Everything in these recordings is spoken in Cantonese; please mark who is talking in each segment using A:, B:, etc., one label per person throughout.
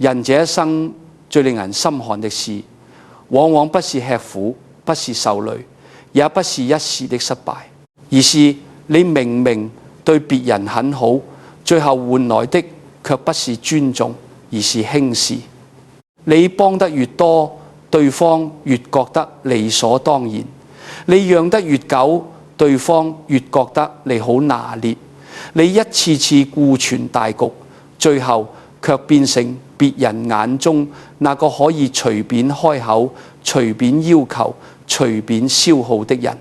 A: 人這一生最令人心寒的事，往往不是吃苦，不是受累，也不是一時的失敗，而是你明明對別人很好，最後換來的卻不是尊重，而是輕視。你幫得越多，對方越覺得理所當然；你讓得越久，對方越覺得你好拿捏。你一次次顧全大局，最後卻變成別人眼中那個可以隨便開口、隨便要求、隨便消耗的人。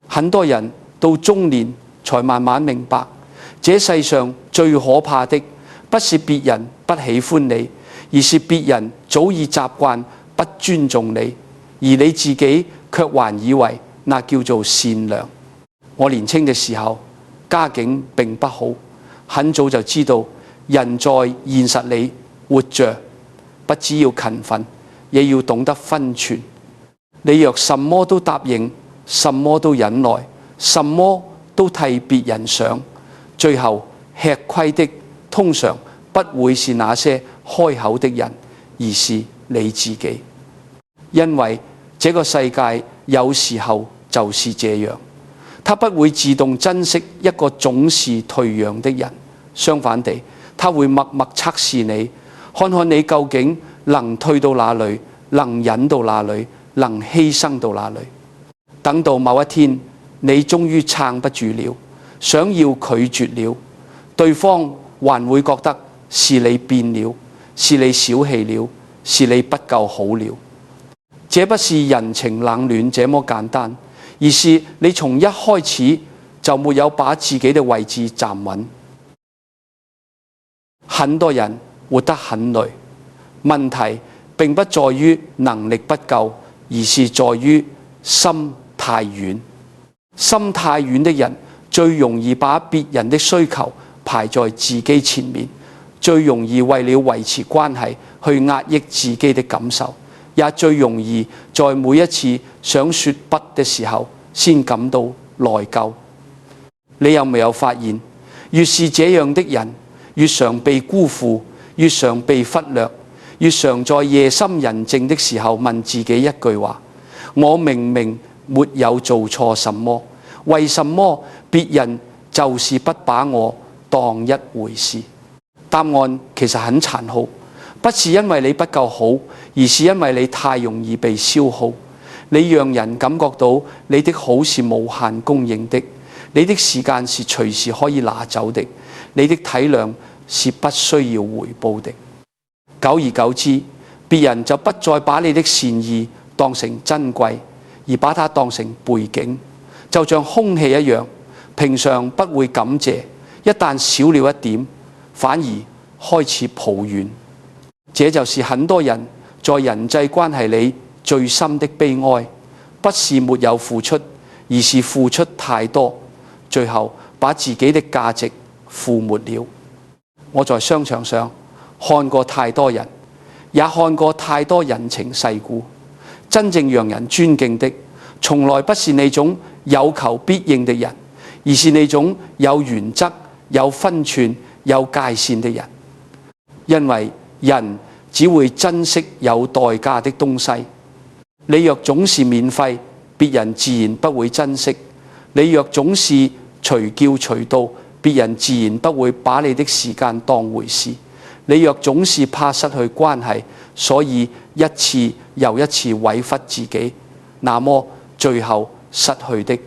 A: 很多人到中年才慢慢明白，這世上最可怕的不是別人不喜歡你，而是別人早已習慣不尊重你，而你自己卻還以為那叫做善良。我年輕的時候家境並不好，很早就知道人在現實裏活着，不只要勤奮，也要懂得分寸。你若什麼都答應，什麼都忍耐，什麼都替別人想，最後吃虧的通常不會是那些開口的人，而是你自己。因為這個世界有時候就是這樣，他不會自動珍惜一個總是退讓的人，相反地，他會默默測試你，看看你究竟能退到哪裏，能忍到哪裏，能犧牲到哪裏。等到某一天，你終於撐不住了，想要拒絕了，對方還會覺得是你變了，是你小氣了，是你不夠好了。這不是人情冷暖這麼簡單，而是你從一開始就沒有把自己的位置站穩。很多人活得很累，問題並不在於能力不夠，而是在於心太軟。心太軟的人最容易把別人的需求排在自己前面，最容易為了維持關係去壓抑自己的感受，也最容易在每一次想說不的時候先感到內疚。你有沒有發現，越是這樣的人，越常被辜負，越常被忽略，越常在夜深人靜的時候問自己一句話：我明明沒有做錯什麼，為什麼別人就是不把我當一回事？答案其實很殘酷，不是因為你不夠好，而是因為你太容易被消耗。你讓人感覺到你的好是無限供應的，你的時間是隨時可以拿走的，你的體諒是不需要回報的。久而久之，別人就不再把你的善意當成珍貴，而把它當成背景，就像空氣一樣，平常不會感謝，一旦少了一點，反而開始抱怨。這就是很多人在人際關係裏最深的悲哀，不是沒有付出，而是付出太多，最後把自己的價值付沒了。我在商場上看過太多人，也看過太多人情世故。真正讓人尊敬的，從來不是那種有求必應的人，而是那種有原則、有分寸、有界線的人。因為人只會珍惜有代價的東西。你若總是免費，別人自然不會珍惜；你若總是隨叫隨到，別人自然不會把你的時間當回事。你若總是怕失去關係，所以一次又一次委屈自己，那麼最後失去的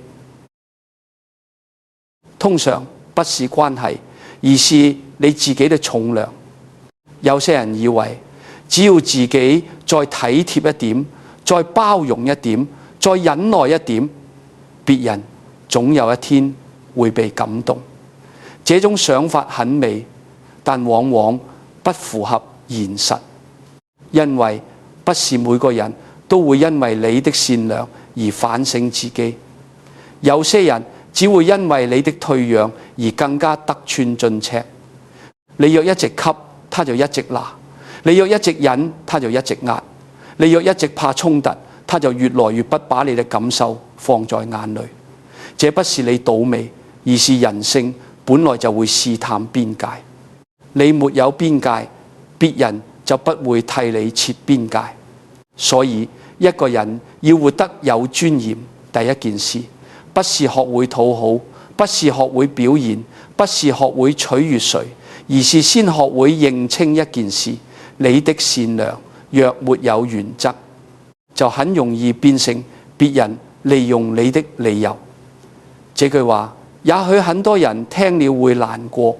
A: 通常不是關係，而是你自己的重量。有些人以為只要自己再體貼一點，再包容一點，再忍耐一點，別人總有一天會被感動。這種想法很美，但往往不符合現實，因為不是每個人都會因為你的善良而反省自己。有些人只會因為你的退讓而更加得寸進尺。你若一直給，他就一直拿；你若一直忍，他就一直壓；你若一直怕衝突，他就越來越不把你的感受放在眼裏。這不是你倒霉，而是人性本來就會試探邊界。你沒有邊界，別人就不會替你設邊界。所以一個人要活得有尊嚴，第一件事不是學會討好，不是學會表現，不是學會取悅誰，而是先學會認清一件事：你的善良若沒有原則，就很容易變成別人利用你的理由。這句話也許很多人聽了會難過，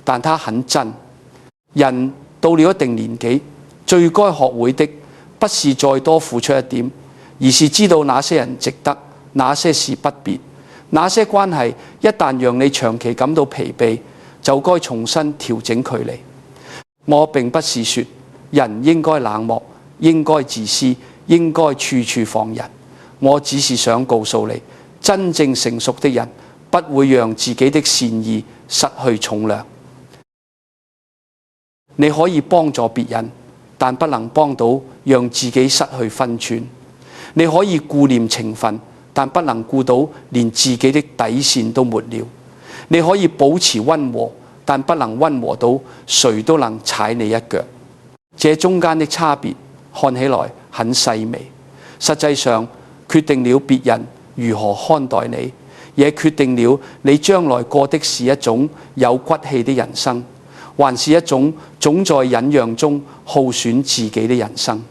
A: 但它很真。人到了一定年紀，最該學會的不是再多付出一點，而是知道哪些人值得，哪些事不必，哪些關係一旦讓你長期感到疲憊，就該重新調整距離。我並不是說人應該冷漠，應該自私，應該處處放人。我只是想告訴你，真正成熟的人不會讓自己的善意失去重量。你可以幫助別人，但不能幫到讓自己失去分寸。你可以顧念情分，但不能顧到連自己的底線都沒了。你可以保持溫和，但不能溫和到誰都能踩你一腳。這中間的差別看起來很細微，實際上決定了別人如何看待你，也決定了你將來過的是一種有骨氣的人生，還是一種總在忍讓中耗損自己的人生。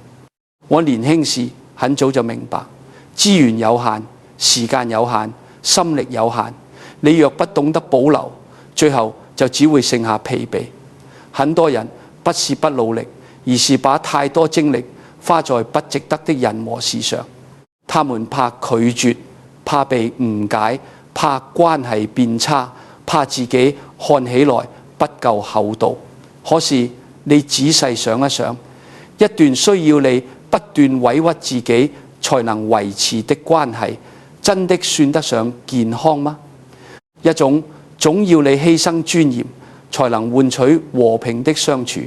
A: 我年輕時很早就明白，資源有限，時間有限，心力有限。你若不懂得保留，最後就只會剩下疲憊。很多人不是不努力，而是把太多精力花在不值得的人和事上。他們怕拒絕，怕被誤解，怕關係變差，怕自己看起來不夠厚道。可是你仔細想一想，一段需要你不斷委屈自己才能維持的關係，真的算得上健康嗎？一種總要你犧牲尊嚴才能換取和平的相處，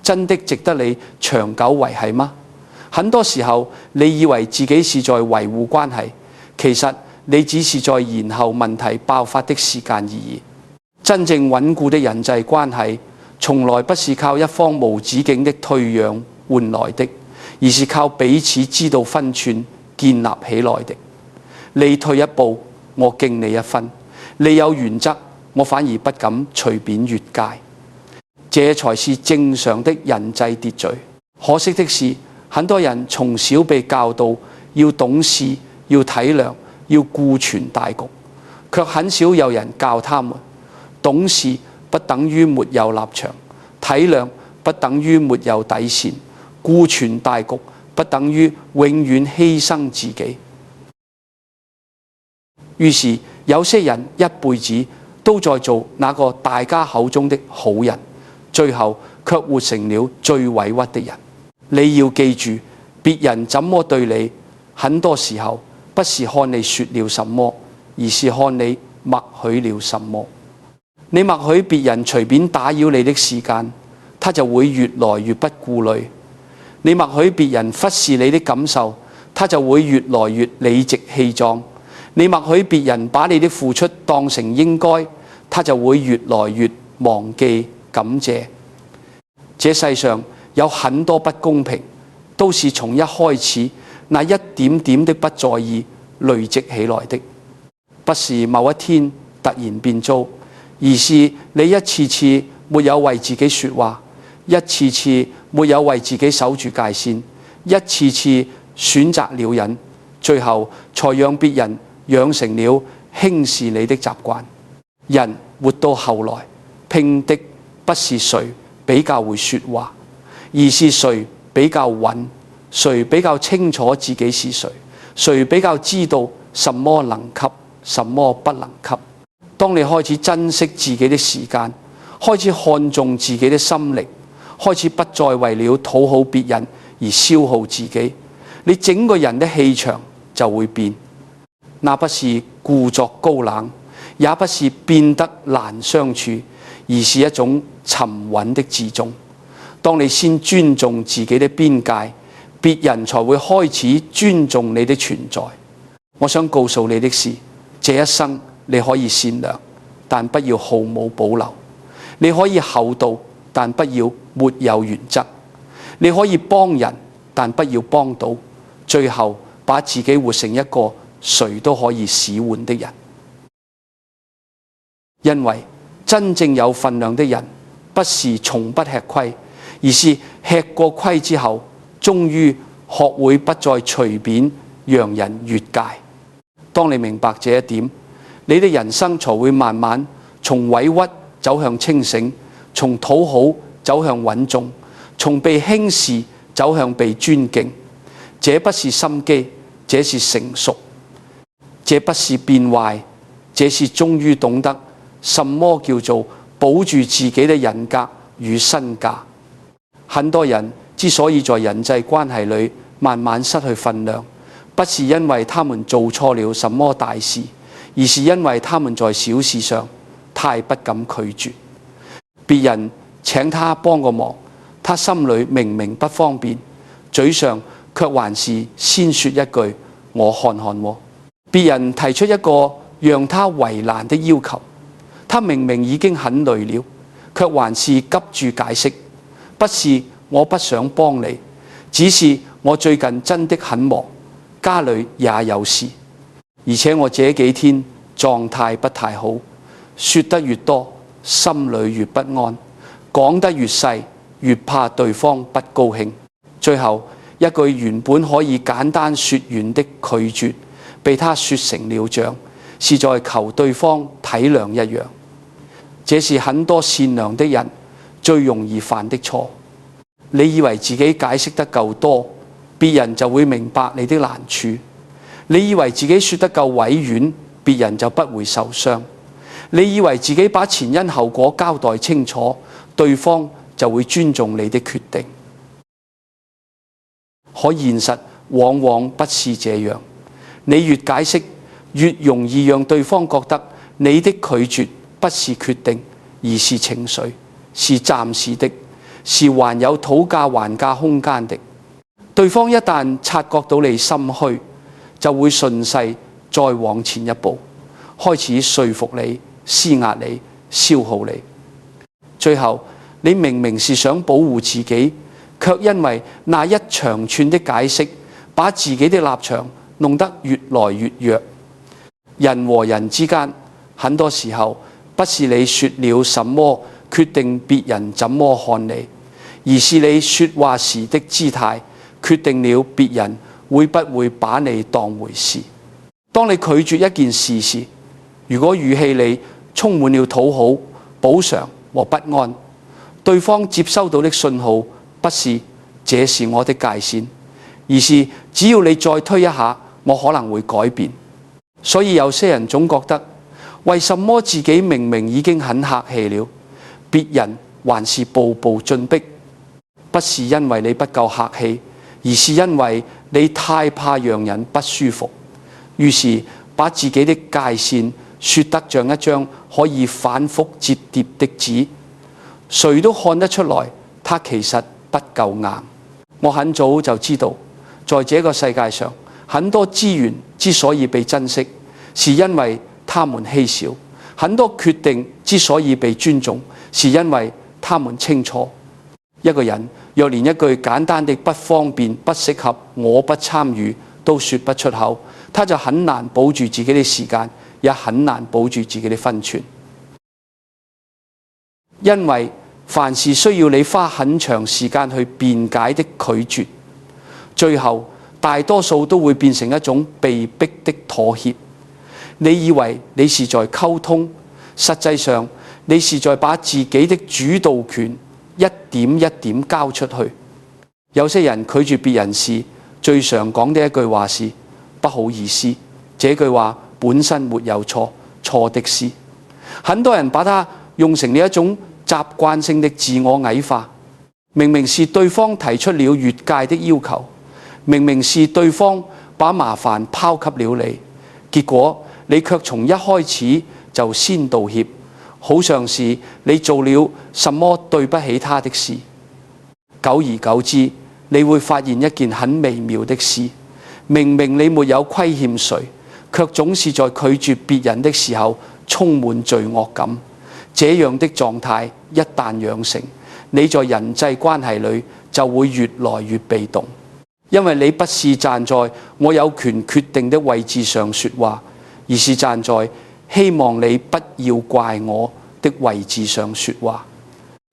A: 真的值得你長久維繫嗎？很多時候，你以為自己是在維護關係，其實你只是在延後問題爆發的時間而已。真正穩固的人際關係，從來不是靠一方無止境的退讓換來的，而是靠彼此知道分寸建立起來的。你退一步，我敬你一分；你有原則，我反而不敢隨便越界。這才是正常的人際秩序。可惜的是，很多人從小被教導要懂事、要體諒、要顧全大局，卻很少有人教他們懂事不等於沒有立場，體諒不等於沒有底線，顧全大局不等於永遠犧牲自己。於是有些人一輩子都在做那個大家口中的好人，最後卻活成了最委屈的人。你要記住，別人怎麼對你，很多時候不是看你說了什麼，而是看你默許了什麼。你默許別人隨便打擾你的時間，他就會越來越不顧慮；你默許別人忽視你的感受，他就會越來越理直氣壯；你默許別人把你的付出當成應該，他就會越來越忘記感謝。這世上有很多不公平，都是從一開始那一點點的不在意累積起來的，不是某一天突然變糟，而是你一次次沒有為自己說話，一次次沒有為自己守住界線，一次次選擇了忍，最後才讓別人養成了輕視你的習慣。人活到後來，拼的不是誰比較會說話，而是誰比較穩，誰比較清楚自己是誰，誰比較知道什麼能給，什麼不能給。當你開始珍惜自己的時間，開始看重自己的心力，開始不再為了討好別人而消耗自己，你整個人的氣場就會變。那不是故作高冷，也不是變得難相處，而是一種沉穩的自重。當你先尊重自己的邊界，別人才會開始尊重你的存在。我想告訴你的是，這一生你可以善良，但不要毫無保留；你可以厚道，但不要沒有原則；你可以幫人，但不要幫到，最後把自己活成一個誰都可以使喚的人。因為真正有分量的人，不是從不吃虧，而是吃過虧之後，終於學會不再隨便讓人越界。當你明白這一點，你的人生才會慢慢從委屈走向清醒，從討好走向穩重，從被輕視走向被尊敬。這不是心機，這是成熟；這不是變壞，這是終於懂得什麼叫做保住自己的人格與身價。很多人之所以在人際關係裏慢慢失去分量，不是因為他們做錯了什麼大事，而是因為他們在小事上太不敢拒絕。別人請他幫個忙，他心裏明明不方便，嘴上卻還是先說一句我看看喎。別人提出一個讓他為難的要求，他明明已經很累了，卻還是急住解釋，不是我不想幫你，只是我最近真的很忙，家裏也有事，而且我這幾天狀態不太好。說得越多，心裏越不安，講得越細，越怕對方不高興。最後一句原本可以簡單說完的拒絕，被他說成了像是在求對方體諒一樣。這是很多善良的人最容易犯的錯。你以為自己解釋得夠多，別人就會明白你的難處；你以為自己說得夠委婉，別人就不會受傷；你以為自己把前因後果交代清楚，對方就會尊重你的決定。可現實往往不是這樣，你越解釋，越容易讓對方覺得你的拒絕不是決定，而是情緒，是暫時的，是還有討價還價空間的。對方一旦察覺到你心虛，就會順勢再往前一步，開始說服你、施壓你、消耗你。最後你明明是想保護自己，卻因為那一長串的解釋，把自己的立場弄得越來越弱。人和人之間，很多時候不是你說了什麼決定別人怎麼看你，而是你說話時的姿態決定了別人會不會把你當回事。當你拒絕一件事時，如果語氣裏充滿了討好、補償和不安，對方接收到的信號不是這是我的界線，而是只要你再推一下，我可能會改變。所以有些人總覺得，為什麼自己明明已經很客氣了，別人還是步步進逼？不是因為你不夠客氣，而是因為你太怕讓人不舒服，於是把自己的界線說得像一張可以反覆折疊的紙，誰都看得出來，它其實不夠硬。我很早就知道，在這個世界上，很多資源之所以被珍惜，是因為他們稀少；很多決定之所以被尊重，是因為他們清楚。一個人若連一句簡單的不方便、不適合、我不參與都說不出口，他就很難保住自己的時間，也很難保住自己的分寸。因為凡是需要你花很長時間去辯解的拒絕，最後大多數都會變成一種被逼的妥協。你以為你是在溝通，實際上你是在把自己的主導權一點一點交出去。有些人拒絕別人時，最常講的一句話是不好意思。這句話本身沒有錯，錯的是很多人把它用成了一種習慣性的自我矮化。明明是對方提出了越界的要求，明明是對方把麻煩拋給了你，結果你卻從一開始就先道歉，好像是你做了什麼對不起他的事。久而久之，你會發現一件很微妙的事，明明你沒有虧欠誰，卻總是在拒絕別人的時候充滿罪惡感。這樣的狀態一旦養成，你在人際關係裏就會越來越被動，因為你不是站在我有權決定的位置上說話，而是站在希望你不要怪我的位置上說話。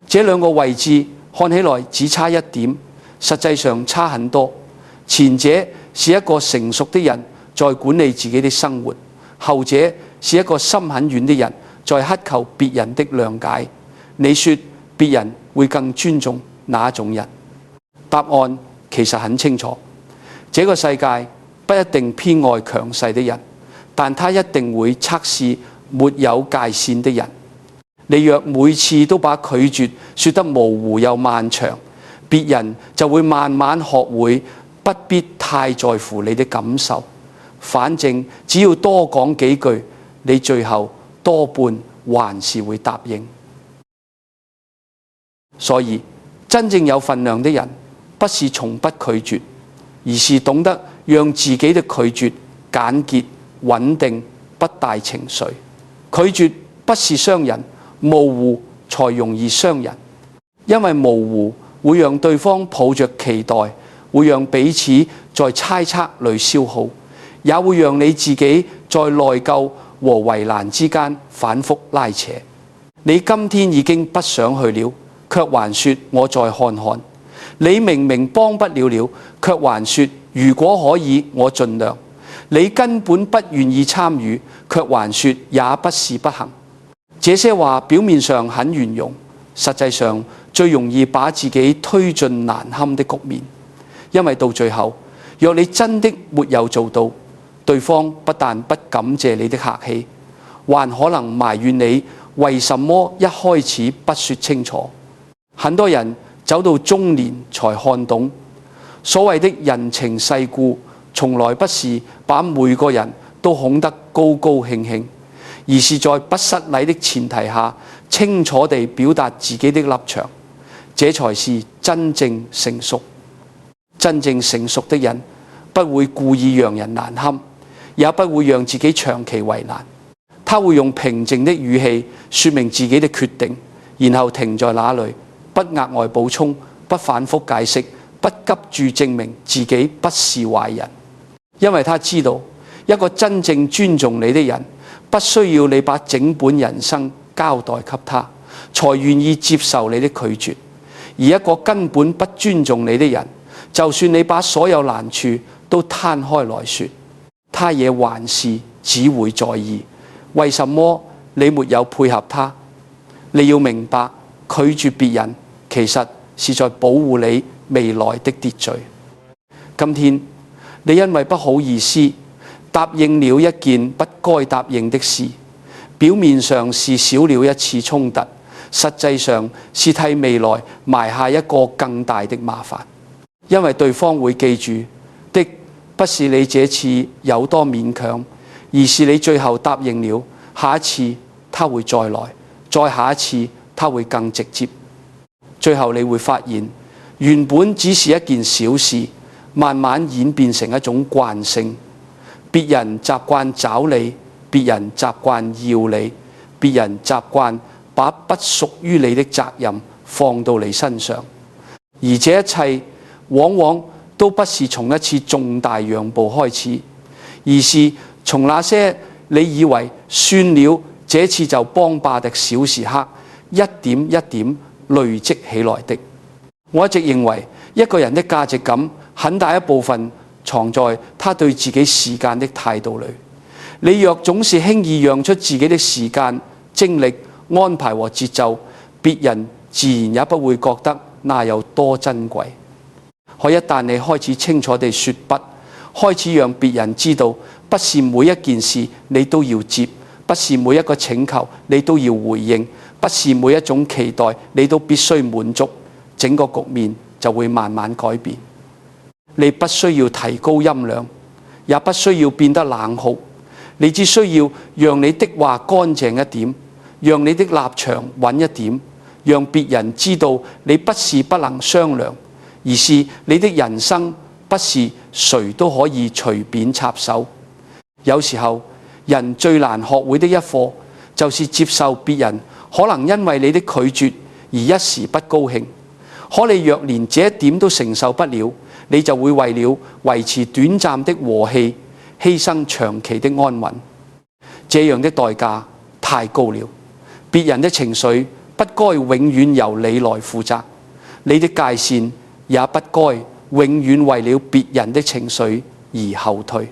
A: 這兩個位置看起來只差一點，實際上差很多。前者是一個成熟的人在管理自己的生活，後者是一個心很軟的人在乞求別人的諒解。你說別人會更尊重哪一種人？答案其實很清楚，這個世界不一定偏愛強勢的人，但他一定會測試沒有界線的人。你若每次都把拒絕說得模糊又漫長，別人就會慢慢學會不必太在乎你的感受，反正只要多講幾句，你最後多半還是會答應。所以真正有分量的人，不是從不拒絕，而是懂得讓自己的拒絕簡潔、穩定，不帶情緒。拒絕不是傷人，模糊才容易傷人，因為模糊會讓對方抱着期待，會讓彼此在猜測裏消耗，也會讓你自己在內疚和為難之間反覆拉扯。你今天已經不想去了，卻還說我再看看。你明明幫不了了，卻還說如果可以我盡量。你根本不願意參與，卻還說也不是不行。這些話表面上很圓融，實際上最容易把自己推進難堪的局面。因為到最後，若你真的沒有做到，對方不但不感謝你的客氣，還可能埋怨你為什麼一開始不說清楚。很多人走到中年才看懂，所謂的人情世故，從來不是把每個人都哄得高高興興，而是在不失禮的前提下，清楚地表達自己的立場，這才是真正成熟。真正成熟的人不會故意讓人難堪，也不會讓自己長期為難。他會用平靜的語氣說明自己的決定，然後停在那裡，不額外補充，不反覆解釋，不急住證明自己不是壞人。因為他知道，一個真正尊重你的人，不需要你把整本人生交代給他，才願意接受你的拒絕。而一個根本不尊重你的人，就算你把所有難處都攤開來說，他也還是只會在意為什麼你沒有配合他。你要明白，拒絕別人其實是在保護你未來的秩序。今天你因為不好意思答應了一件不該答應的事，表面上是少了一次衝突，實際上是替未來埋下一個更大的麻煩。因為對方會記住的不是你這次有多勉強，而是你最後答應了，下一次他會再來，再下一次他會更直接。最後你會發現，原本只是一件小事，慢慢演變成一種慣性。別人習慣找你，別人習慣要你，別人習慣把不屬於你的責任放到你身上，而這一切往往都不是從一次重大讓步開始，而是從那些你以為算了，這次就幫罷的小時刻，一點一點累積起來的。我一直認為，一個人的價值感很大一部分藏在他對自己時間的態度裏。你若總是輕易讓出自己的時間、精力、安排和節奏，別人自然也不會覺得那有多珍貴。可一旦你開始清楚地說不，開始讓別人知道，不是每一件事你都要接，不是每一個請求你都要回應，不是每一種期待你都必須滿足，整個局面就會慢慢改變。你不需要提高音量，也不需要變得冷酷，你只需要讓你的話乾淨一點，讓你的立場穩一點，讓別人知道你不是不能商量，而是你的人生不是誰都可以隨便插手。有時候人最難學會的一課，就是接受別人可能因為你的拒絕而一時不高興，可你若連這一點都承受不了，你就會為了維持短暫的和氣，犧牲長期的安穩。這樣的代價太高了。別人的情緒不該永遠由你來負責，你的界線也不該永遠為了別人的情緒而後退。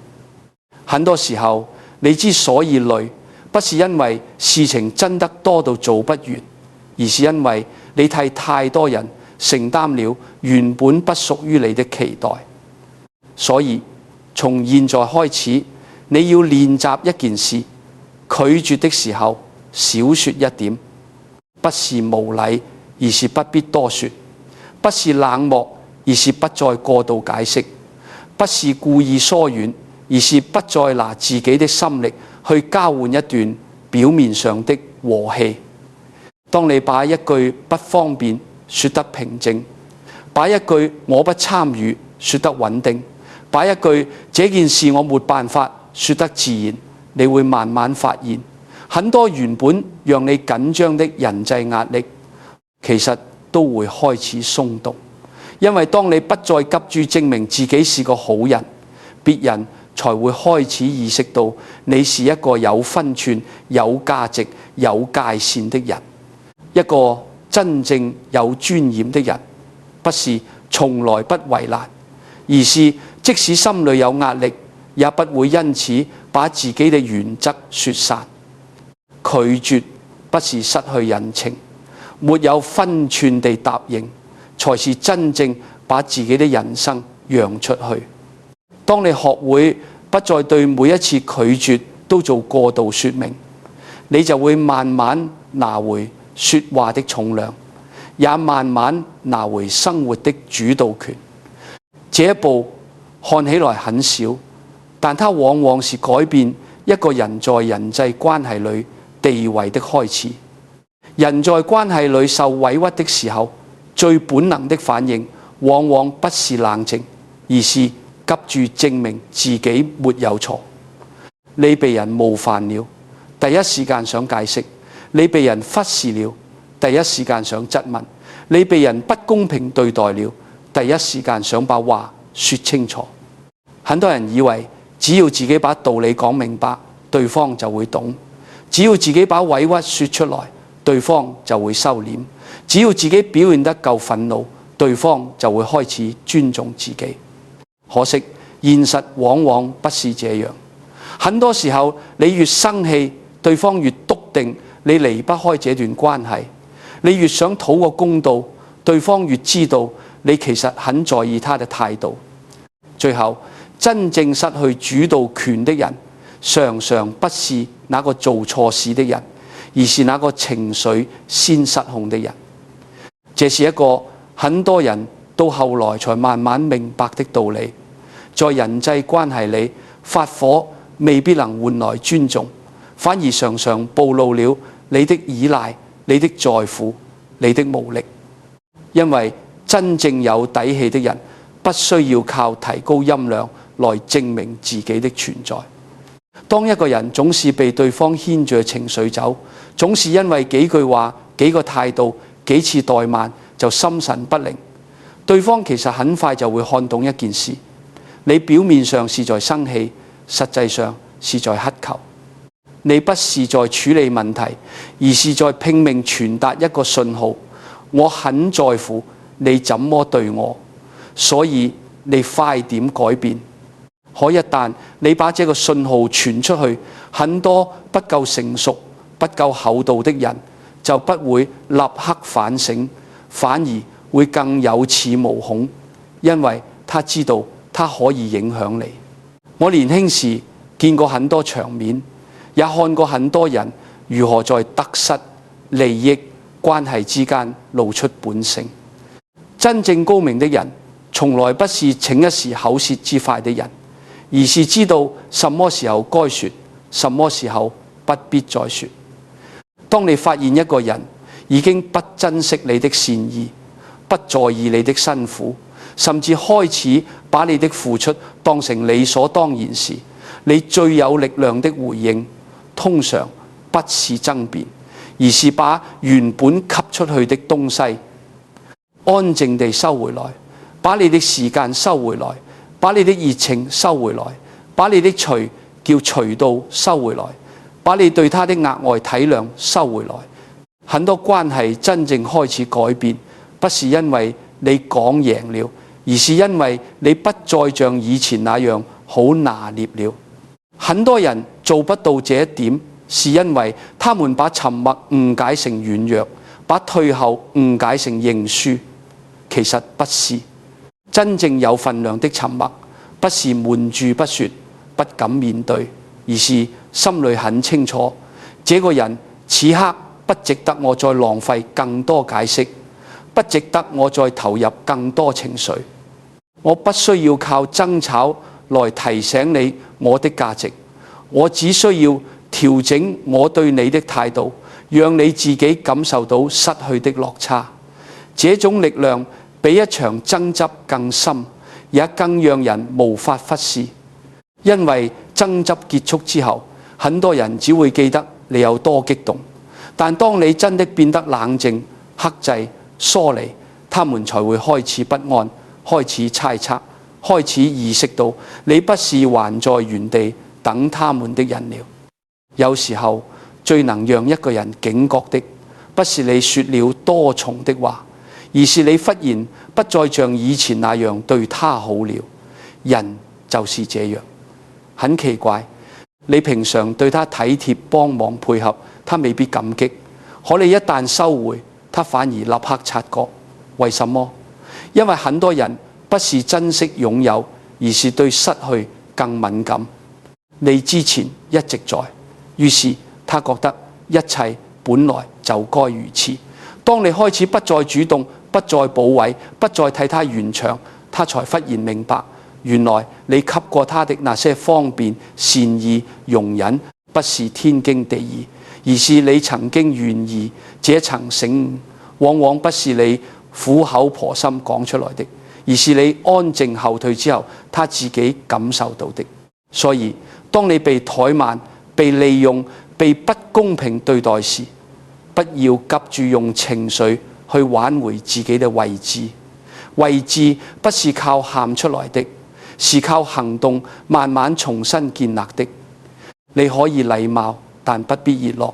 A: 很多時候，你之所以累，不是因為事情真的多到做不完，而是因為你替太多人承擔了原本不屬於你的期待。所以，從現在開始，你要練習一件事：拒絕的時候少說一點，不是無禮，而是不必多說；不是冷漠，而是不再過度解釋；不是故意疏遠，而是不再拿自己的心力去交換一段表面上的和氣。當你把一句不方便說得平靜，把一句我不參與說得穩定，把一句這件事我沒辦法說得自然，你會慢慢發現，很多原本讓你緊張的人際壓力，其實都會開始鬆動。因為當你不再急住證明自己是個好人，別人才會開始意識到你是一個有分寸、有價值、有界線的人。一個真正有尊嚴的人，不是從來不為難，而是即使心裏有壓力，也不會因此把自己的原則說散。拒絕不是失去人情，沒有分寸地答應，才是真正把自己的人生讓出去。當你學會不再對每一次拒絕都做過度說明，你就會慢慢拿回說話的重量，也慢慢拿回生活的主導權。這一步看起來很小，但它往往是改變一個人在人際關係裏地位的開始。人在關係裏受委屈的時候，最本能的反應往往不是冷靜，而是急住證明自己沒有錯。你被人冒犯了，第一時間想解釋；你被人忽視了，第一時間想質問；你被人不公平對待了，第一時間想把話說清楚。很多人以為只要自己把道理講明白，對方就會懂；只要自己把委屈說出來，對方就會收斂；只要自己表現得夠憤怒，對方就會開始尊重自己。可惜現實往往不是這樣。很多時候，你越生氣，對方越篤定你離不開這段關係；你越想討個公道，對方越知道你其實很在意他的態度。最後，真正失去主導權的人，常常不是那個做錯事的人，而是那個情緒先失控的人。這是一個很多人到後來才慢慢明白的道理。在人際關係裏，發火未必能換來尊重，反而常常暴露了你的依賴、你的在乎、你的無力。因為真正有底氣的人，不需要靠提高音量來證明自己的存在。當一個人總是被對方牽着情緒走，總是因為幾句話、幾個態度、幾次怠慢就心神不寧，對方其實很快就會看懂一件事：你表面上是在生氣，實際上是在乞求。你不是在處理問題，而是在拼命傳達一個信號：我很在乎你怎麼對我，所以你快點改變。可一旦你把這個信號傳出去，很多不夠成熟、不夠厚道的人就不會立刻反省，反而會更有恃無恐，因為他知道他可以影響你。我年輕時見過很多場面，也看過很多人如何在得失、利益、關係之間露出本性。真正高明的人，從來不是逞一時口舌之快的人，而是知道什麼時候該說，什麼時候不必再說。當你發現一個人已經不珍惜你的善意，不在意你的辛苦，甚至開始把你的付出當成理所當然時，你最有力量的回應，通常不是爭辯，而是把原本給出去的東西安靜地收回來，把你的時間收回來，把你的熱情收回來，把你的隨到收回來，把你對他的額外體諒收回來。很多關係真正開始改變，不是因為你講贏了，而是因為你不再像以前那樣好拿捏了。很多人做不到這一點，是因為他們把沉默誤解成軟弱，把退後誤解成認輸。其實不是，真正有分量的沉默，不是瞞住不說，不敢面對，而是心裏很清楚，這個人此刻不值得我再浪費更多解釋，不值得我再投入更多情緒。我不需要靠爭吵來提醒你我的價值，我只需要調整我對你的態度，讓你自己感受到失去的落差。這種力量比一場爭執更深，也更讓人無法忽視。因為爭執結束之後，很多人只會記得你有多激動，但當你真的變得冷靜、克制、疏離，他們才會開始不安，開始猜測，開始意識到你不是還在原地等他們的人了。有時候最能讓一個人警覺的，不是你說了多重的話，而是你忽然不再像以前那樣對他好了。人就是這樣，很奇怪，你平常對他體貼幫忙配合，他未必感激，可你一旦收回，他反而立刻察覺。為什麼？因為很多人不是珍惜擁有，而是對失去更敏感。你之前一直在，於是他覺得一切本來就該如此。當你開始不再主動，不再保衞，不再替他圓場，他才忽然明白，原來你給過他的那些方便、善意、容忍，不是天經地義，而是你曾經願意。這層醒悟，往往不是你苦口婆心講出來的，而是你安靜後退之後，他自己感受到的。所以，當你被怠慢、被利用、被不公平對待時，不要急住用情緒去挽回自己的位置。位置不是靠喊出來的，是靠行動慢慢重新建立的。你可以禮貌，但不必熱絡；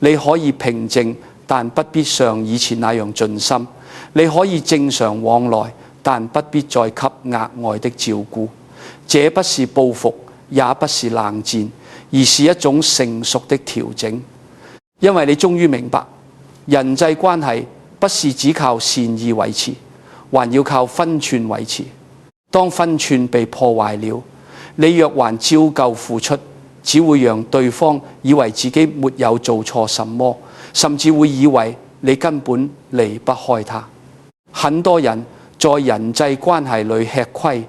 A: 你可以平靜，但不必像以前那樣盡心；你可以正常往來，但不必再給額外的照顧。這不是報復，也不是冷戰，而是一種成熟的調整。因為你終於明白，人際關係不是只靠善意維持，還要靠分寸維持。當分寸被破壞了，你若還照舊付出，只會讓對方以為自己沒有做錯什麼，甚至會以為你根本離不開他。很多人在人際關係裏吃虧，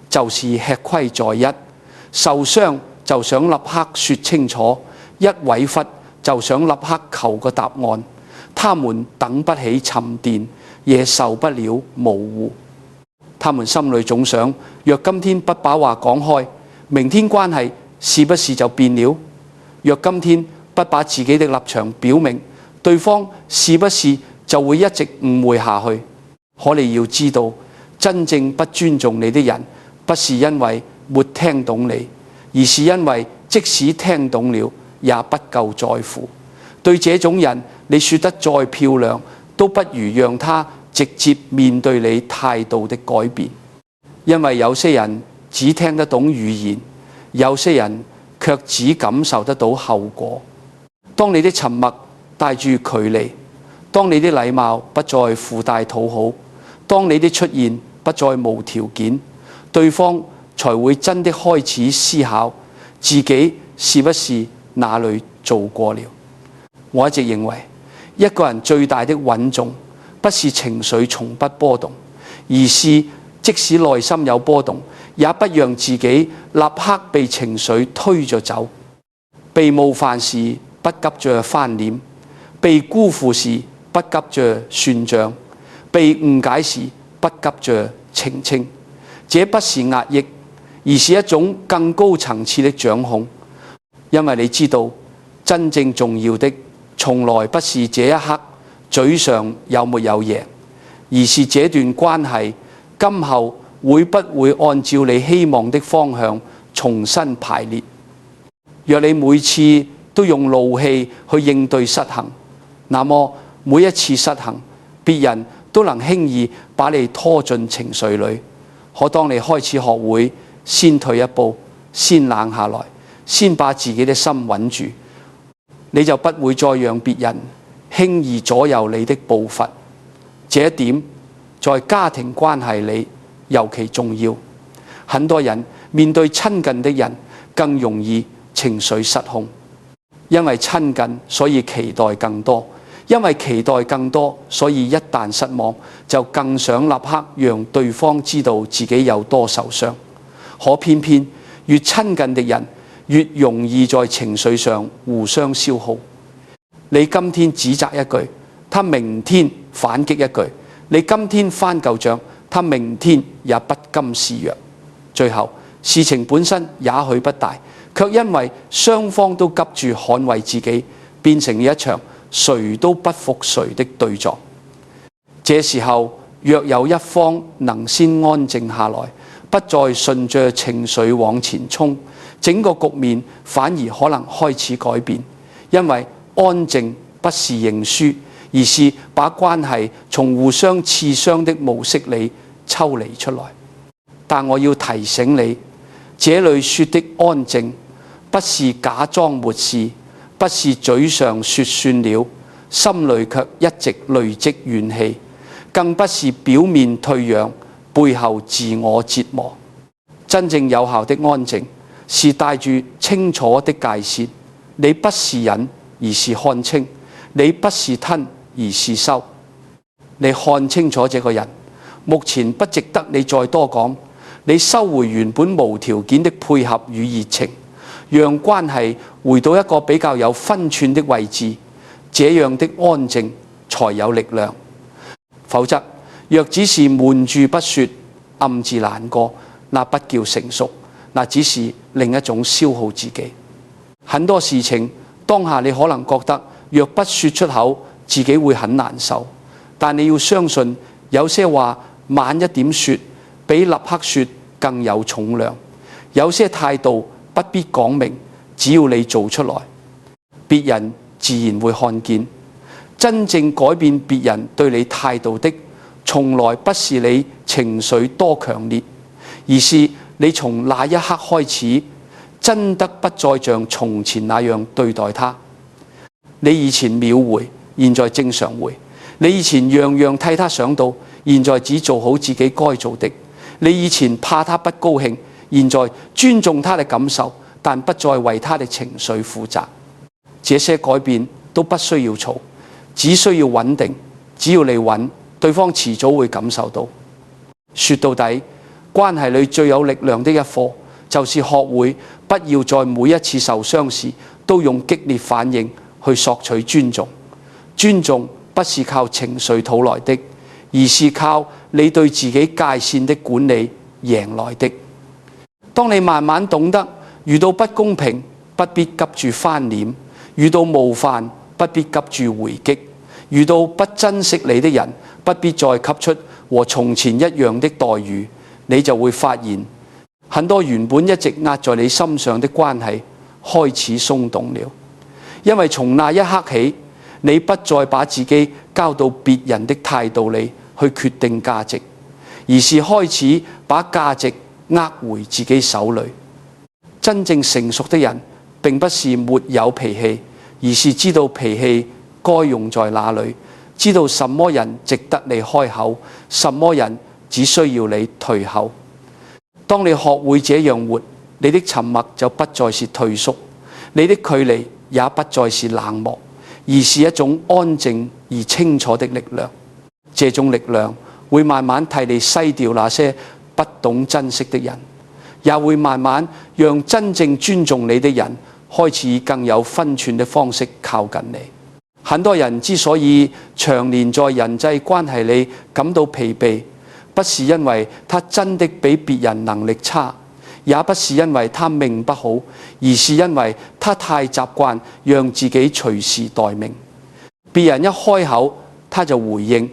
A: 就是吃虧在一，受傷就想立刻說清楚，一委屈就想立刻求個答案。他們等不起沉澱，也受不了模糊。他們心裏總想，若今天不把話講開，明天關係是不是就變了？若今天不把自己的立場表明，對方是不是就會一直誤會下去？可你要知道，真正不尊重你的人，不是因為沒聽懂你，而是因為即使聽懂了，也不夠在乎。對這種人，你說得再漂亮，都不如讓他直接面對你態度的改變。因為有些人只聽得懂語言，有些人卻只感受得到後果。當你的沉默帶住距離，當你的禮貌不再附帶討好，當你的出現不再無條件，對方才會真的開始思考自己是不是哪裏做過了。我一直認為，一個人最大的穩重，不是情緒從不波動，而是即使內心有波動，也不讓自己立刻被情緒推着走。被冒犯時不急着翻臉，被辜負時不急着算賬，被誤解時不急着澄清。這不是壓抑，而是一種更高層次的掌控。因為你知道，真正重要的從來不是這一刻嘴上有沒有贏，而是這段關係今後會不會按照你希望的方向重新排列。若你每次都用怒氣去應對失衡，那麼每一次失衡，別人都能輕易把你拖進情緒裏。可當你開始學會先退一步，先冷下來，先把自己的心穩住，你就不會再讓別人輕易左右你的步伐。這一點在家庭關係裏尤其重要。很多人面對親近的人更容易情緒失控，因為親近所以期待更多，因為期待更多所以一旦失望就更想立刻讓對方知道自己有多受傷。可偏偏越親近的人越容易在情緒上互相消耗。你今天指責一句，他明天反擊一句；你今天翻舊賬，他明天也不甘示弱。最後事情本身也許不大，卻因為雙方都急住捍衛自己，變成一場誰都不服誰的對撞。這時候若有一方能先安靜下來，不再順着情緒往前衝，整個局面反而可能開始改變。因為安靜不是認輸，而是把關係從互相刺傷的模式裏抽離出來。但我要提醒你，這裏說的安靜不是假裝沒事，不是嘴上說算了，心裏卻一直累積怨氣，更不是表面退讓，背後自我折磨。真正有效的安靜是帶住清楚的界線，你不是忍，而是看清；你不是吞，而是收。你看清楚這個人，目前不值得你再多講。你收回原本無條件的配合與熱情，讓關係回到一個比較有分寸的位置，這樣的安靜才有力量。否則，若只是瞞住不說，暗自難過，那不叫成熟，那只是另一種消耗自己。很多事情當下你可能覺得若不說出口，自己會很難受，但你要相信，有些話晚一點說，比立刻說更有重量。有些態度不必講明，只要你做出來，別人自然會看見。真正改變別人對你態度的，從來不是你情緒多強烈，而是你從那一刻開始，真的不再像從前那樣對待他。你以前秒回，現在正常回；你以前樣樣替他想到，現在只做好自己該做的。你以前怕他不高興，現在尊重他的感受，但不再為他的情緒負責。這些改變都不需要嘈，只需要穩定。只要你穩，對方遲早會感受到。說到底，關係裏最有力量的一課，就是學會不要在每一次受傷時都用激烈反應去索取尊重。尊重不是靠情緒討來的，而是靠你對自己界線的管理贏來的。當你慢慢懂得遇到不公平不必急住翻臉，遇到冒犯不必急住回擊，遇到不珍惜你的人不必再給出和從前一樣的待遇，你就會發現很多原本一直壓在你心上的關係開始鬆動了。因為從那一刻起，你不再把自己交到別人的態度裏去決定價值，而是開始把價值握回自己手裏。真正成熟的人並不是沒有脾氣，而是知道脾氣該用在哪裏，知道什麼人值得你開口，什麼人只需要你退後。當你學會這樣活，你的沉默就不再是退縮，你的距離也不再是冷漠，而是一種安靜而清楚的力量。這種力量會慢慢替你篩掉那些不懂珍惜的人，也會慢慢讓真正尊重你的人開始以更有分寸的方式靠近你。很多人之所以長年在人際關係裏感到疲憊，不是因為他真的比別人能力差，也不是因為他命不好，而是因為他太習慣讓自己隨時待命。別人一開口他就回應，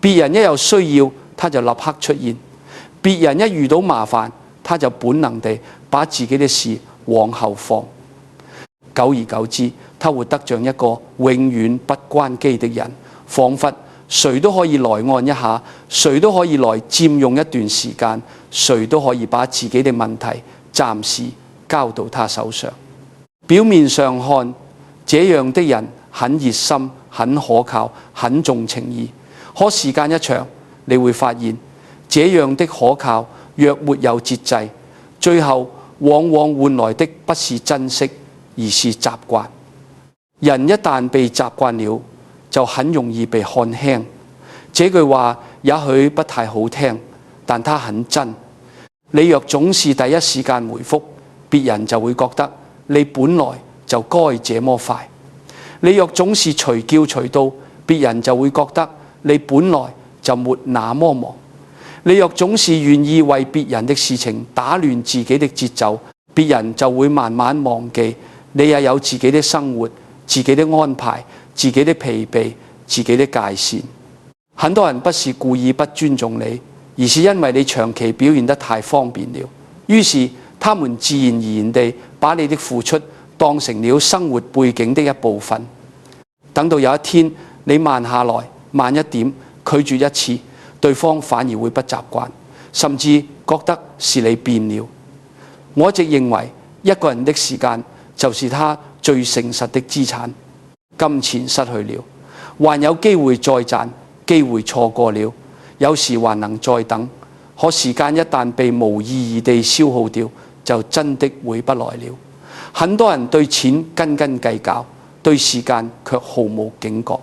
A: 別人一有需要，他就立刻出現；別人一遇到麻煩，他就本能地把自己的事往後放。久而久之，他活得像一個永遠不關機的人，彷彿誰都可以來按一下，誰都可以來佔用一段時間，誰都可以把自己的問題暫時交到他手上。表面上看，這樣的人很熱心、很可靠、很重情義，可時間一長，你會發現，這樣的可靠若沒有節制，最後往往換來的不是珍惜，而是習慣。人一旦被習慣了，就很容易被看輕。這句話也許不太好聽，但它很真。你若總是第一時間回覆，別人就會覺得你本來就該這麼快。你若總是隨叫隨到，別人就會覺得你本來就沒那麼忙。你若總是願意為別人的事情打亂自己的節奏，別人就會慢慢忘記你也有自己的生活、自己的安排、自己的疲憊、自己的界線。很多人不是故意不尊重你，而是因為你長期表現得太方便了，於是他們自然而然地把你的付出當成了生活背景的一部分。等到有一天你慢下來，慢一點，拒絕一次，對方反而會不習慣，甚至覺得是你變了。我一直認為一個人的時間就是他最誠實的資產。金錢失去了，還有機會再賺，機會錯過了，有時還能再等。可時間一旦被無意義地消耗掉，就真的回不來了。很多人對錢斤斤計較，對時間卻毫無警覺。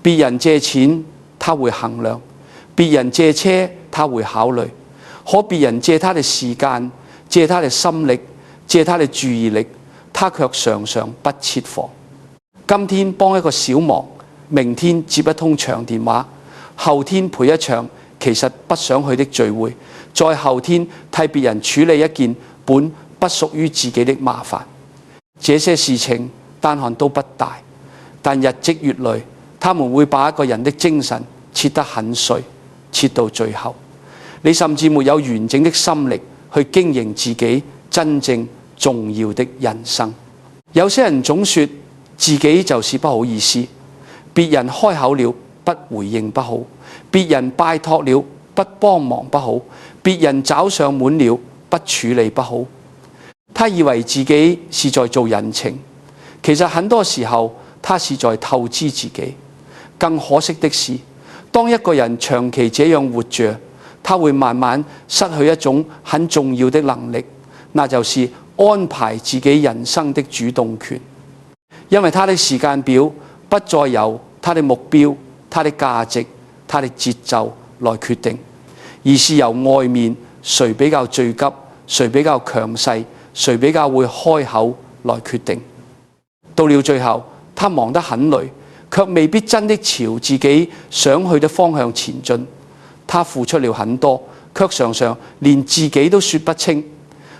A: 別人借錢他會衡量，別人借車他會考慮，可別人借他的時間、借他的心力、借他的注意力，他卻常常不設防。今天幫一個小忙，明天接一通長電話，後天陪一場其實不想去的聚會，再後天替別人處理一件本不屬於自己的麻煩。這些事情單看都不大，但日積月累，他們會把一個人的精神切得很碎，切到最後，你甚至沒有完整的心力去經營自己真正重要的人生。有些人總說自己就是不好意思，別人開口了不回應不好，別人拜託了不幫忙不好，別人找上門了不處理不好。他以為自己是在做人情，其實很多時候他是在透支自己。更可惜的是，當一個人長期這樣活着，他會慢慢失去一種很重要的能力，那就是安排自己人生的主動權。因為他的時間表不再由他的目標、他的價值、他的節奏來決定，而是由外面誰比較最急、誰比較強勢、誰比較會開口來決定。到了最後，他忙得很累，卻未必真的朝自己想去的方向前進。他付出了很多，卻常常連自己都說不清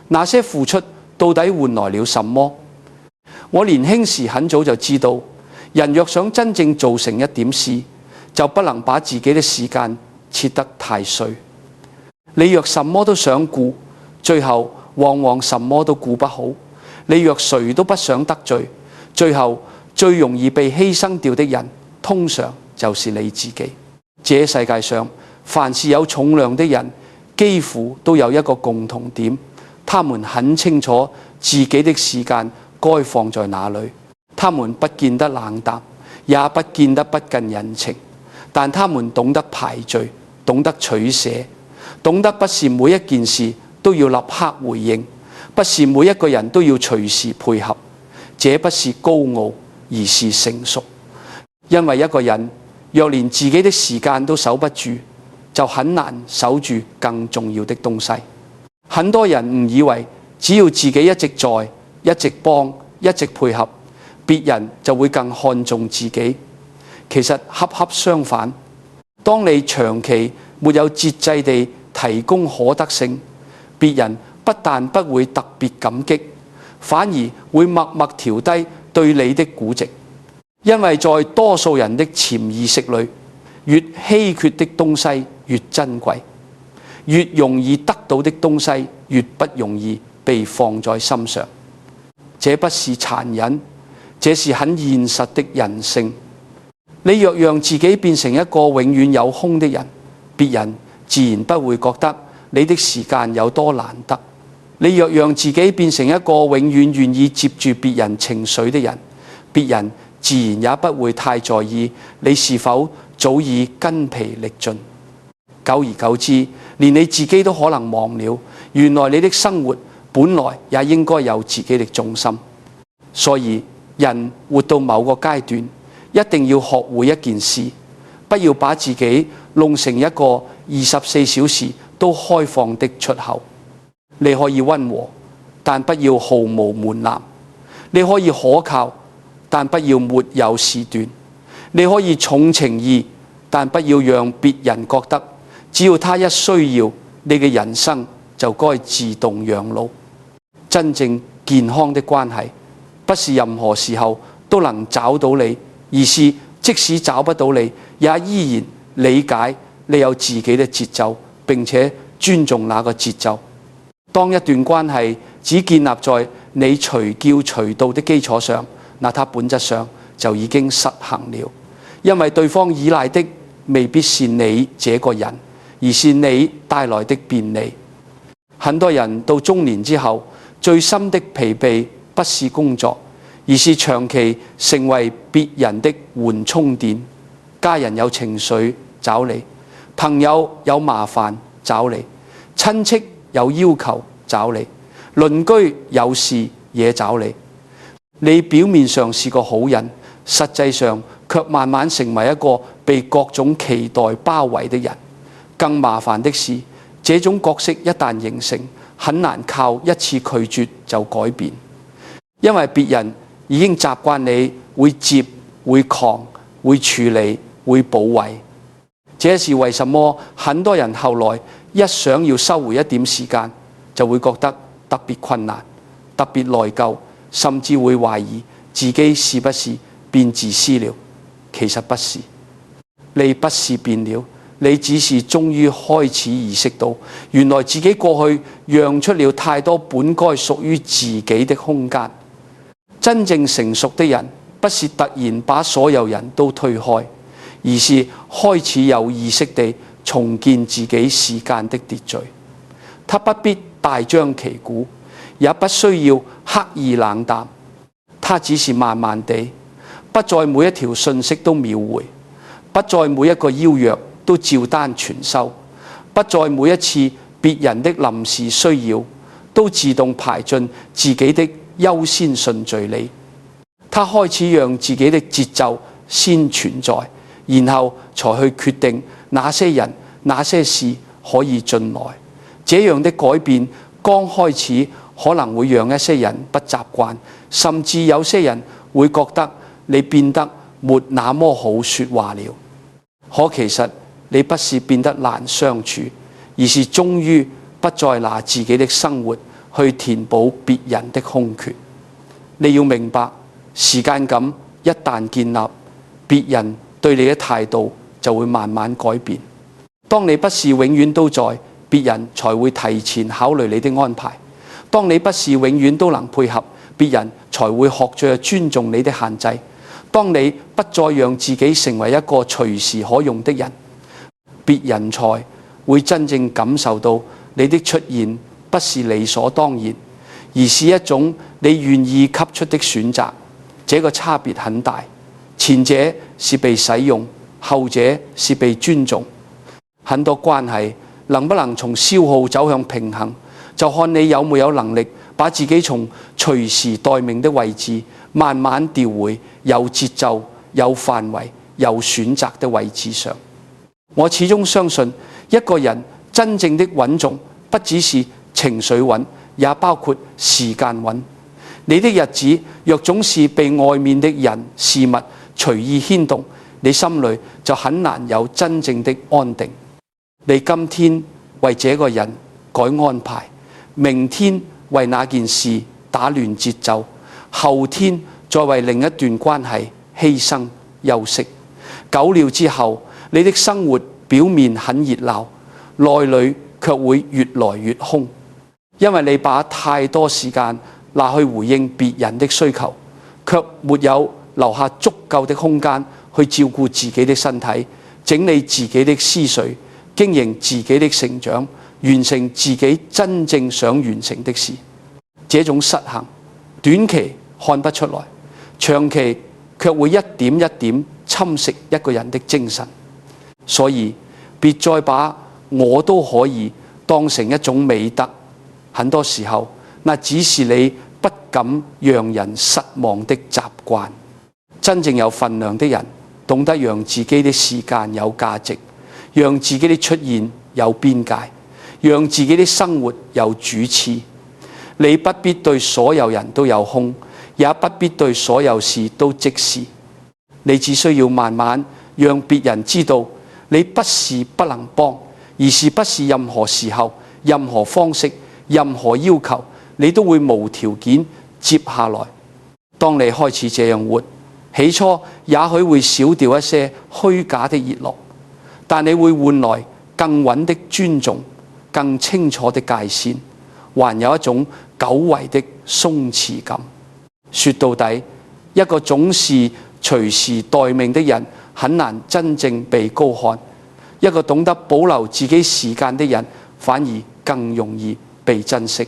A: 那些付出到底換來了什麼。我年輕時很早就知道，人若想真正做成一點事，就不能把自己的時間切得太碎。你若什麼都想顧，最後往往什麼都顧不好。你若誰都不想得罪，最後最容易被犧牲掉的人，通常就是你自己。這世界上凡是有重量的人，幾乎都有一個共同點，他們很清楚自己的時間該放在哪裏。他們不見得冷淡，也不見得不近人情，但他們懂得排序，懂得取捨，懂得不是每一件事都要立刻回應，不是每一個人都要隨時配合。這不是高傲，而是成熟。因為一個人若連自己的時間都守不住，就很難守住更重要的東西。很多人誤以為只要自己一直在、一直幫、一直配合，別人就會更看重自己。其實恰恰相反，當你長期沒有節制地提供可得性，別人不但不會特別感激，反而會默默調低對你的估值。因為在多數人的潛意識裏，越稀缺的東西越珍貴，越容易得到的東西越不容易被放在心上。這不是殘忍，這是很現實的人性。你若讓自己變成一個永遠有空的人，別人自然不會覺得你的時間有多難得。你若讓自己變成一個永遠願意接住別人情緒的人，別人自然也不會太在意你是否早已筋疲力盡。久而久之，連你自己都可能忘了，原來你的生活本來也應該有自己的重心。所以人活到某個階段，一定要學會一件事，不要把自己弄成一個24小時都開放的出口。你可以溫和，但不要毫無門檻；你可以可靠，但不要沒有時段；你可以重情義，但不要讓別人覺得只要他一需要，你嘅人生就該自動養老。真正健康的關係，不是任何時候都能找到你，而是即使找不到你，也依然理解你有自己的節奏，並且尊重那個節奏。當一段關係只建立在你隨叫隨到的基礎上，那它本質上就已經失衡了，因為對方依賴的未必是你這個人，而是你帶來的便利。很多人到中年之後，最深的疲憊不是工作，而是長期成為別人的緩衝點。家人有情緒找你，朋友有麻煩找你，親戚有要求找你，鄰居有事也找你。你表面上是個好人，實際上卻慢慢成為一個被各種期待包圍的人。更麻煩的是，這種角色一旦形成，很難靠一次拒絕就改變，因為別人已經習慣你會接、會狂、會處理、會保衛。這是為什麼很多人後來一想要收回一點時間，就會覺得特別困難、特別內疚，甚至會懷疑自己是不是變自私了。其實不是，你不是變了，你只是終於開始意識到，原來自己過去讓出了太多本該屬於自己的空間。真正成熟的人，不是突然把所有人都推開，而是開始有意識地重建自己時間的秩序。他不必大張旗鼓，也不需要刻意冷淡，他只是慢慢地，不在每一條訊息都秒回，不在每一個邀約都照單全收，不在每一次別人的臨時需要都自動排進自己的優先順序裏。他開始讓自己的節奏先存在，然後才去決定哪些人、哪些事可以進來。這樣的改變剛開始可能會讓一些人不習慣，甚至有些人會覺得你變得沒那麼好說話了。可其實你不是變得難相處，而是終於不再拿自己的生活去填補別人的空缺。你要明白，時間感一旦建立，別人對你的態度就會慢慢改變。當你不是永遠都在，別人才會提前考慮你的安排。當你不是永遠都能配合，別人才會學着尊重你的限制。當你不再讓自己成為一個隨時可用的人，別人才會真正感受到你的出現不是理所當然，而是一種你願意給出的選擇。這個差別很大，前者是被使用，後者是被尊重。很多關係能不能從消耗走向平衡，就看你有沒有能力把自己從隨時待命的位置慢慢調回有節奏、有範圍、有選擇的位置上。我始終相信，一個人真正的穩重不只是情緒穩，也包括時間穩。你的日子若總是被外面的人事物隨意牽動，你心裏就很難有真正的安定。你今天為這個人改安排，明天為那件事打亂節奏，後天再為另一段關係犧牲休息，久了之後，你的生活表面很熱鬧，內裏卻會越來越空，因為你把太多時間拿去回應別人的需求，卻沒有留下足夠的空間去照顧自己的身體，整理自己的思緒，經營自己的成長，完成自己真正想完成的事。這種失衡，短期看不出來，長期卻會一點一點侵蝕一個人的精神。所以別再把我都可以當成一種美德，很多時候那只是你不敢讓人失望的習慣。真正有分量的人，懂得讓自己的時間有價值，讓自己的出現有邊界，讓自己的生活有主次。你不必對所有人都有空，也不必對所有事都即時。你只需要慢慢讓別人知道，你不是不能幫，而是不是任何時候、任何方式、任何要求，你都會無條件接下來。當你開始這樣活，起初也許會少掉一些虛假的熱絡，但你會換來更穩的尊重、更清楚的界線，還有一種久違的鬆弛感。說到底，一個總是隨時待命的人，很難真正被高看；一個懂得保留自己時間的人，反而更容易被珍惜。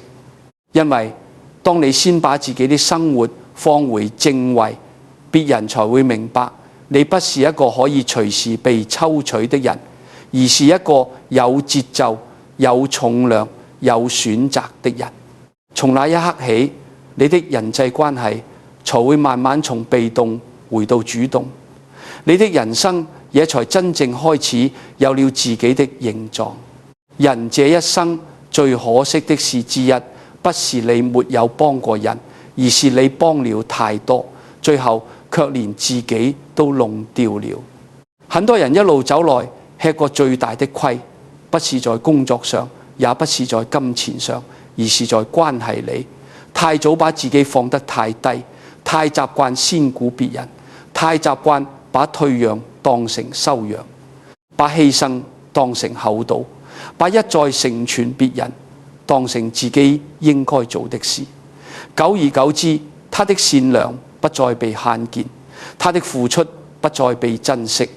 A: 因為當你先把自己的生活放回正位，別人才會明白你不是一個可以隨時被抽取的人，而是一個有節奏、有重量、有選擇的人。從那一刻起，你的人際關係才會慢慢從被動回到主動，你的人生也才真正開始有了自己的形狀。人這一生最可惜的事之一，不是你沒有幫過人，而是你幫了太多，最後卻連自己都弄掉了。很多人一路走來吃過最大的虧，不是在工作上，也不是在金錢上，而是在關係裡。太早把自己放得太低，太習慣先顧別人，太習慣把退讓當成修養，把犧牲當成厚道，把一再成全別人當成自己應該做的事。久而久之，他的善良不再被看見，他的付出不再被珍惜，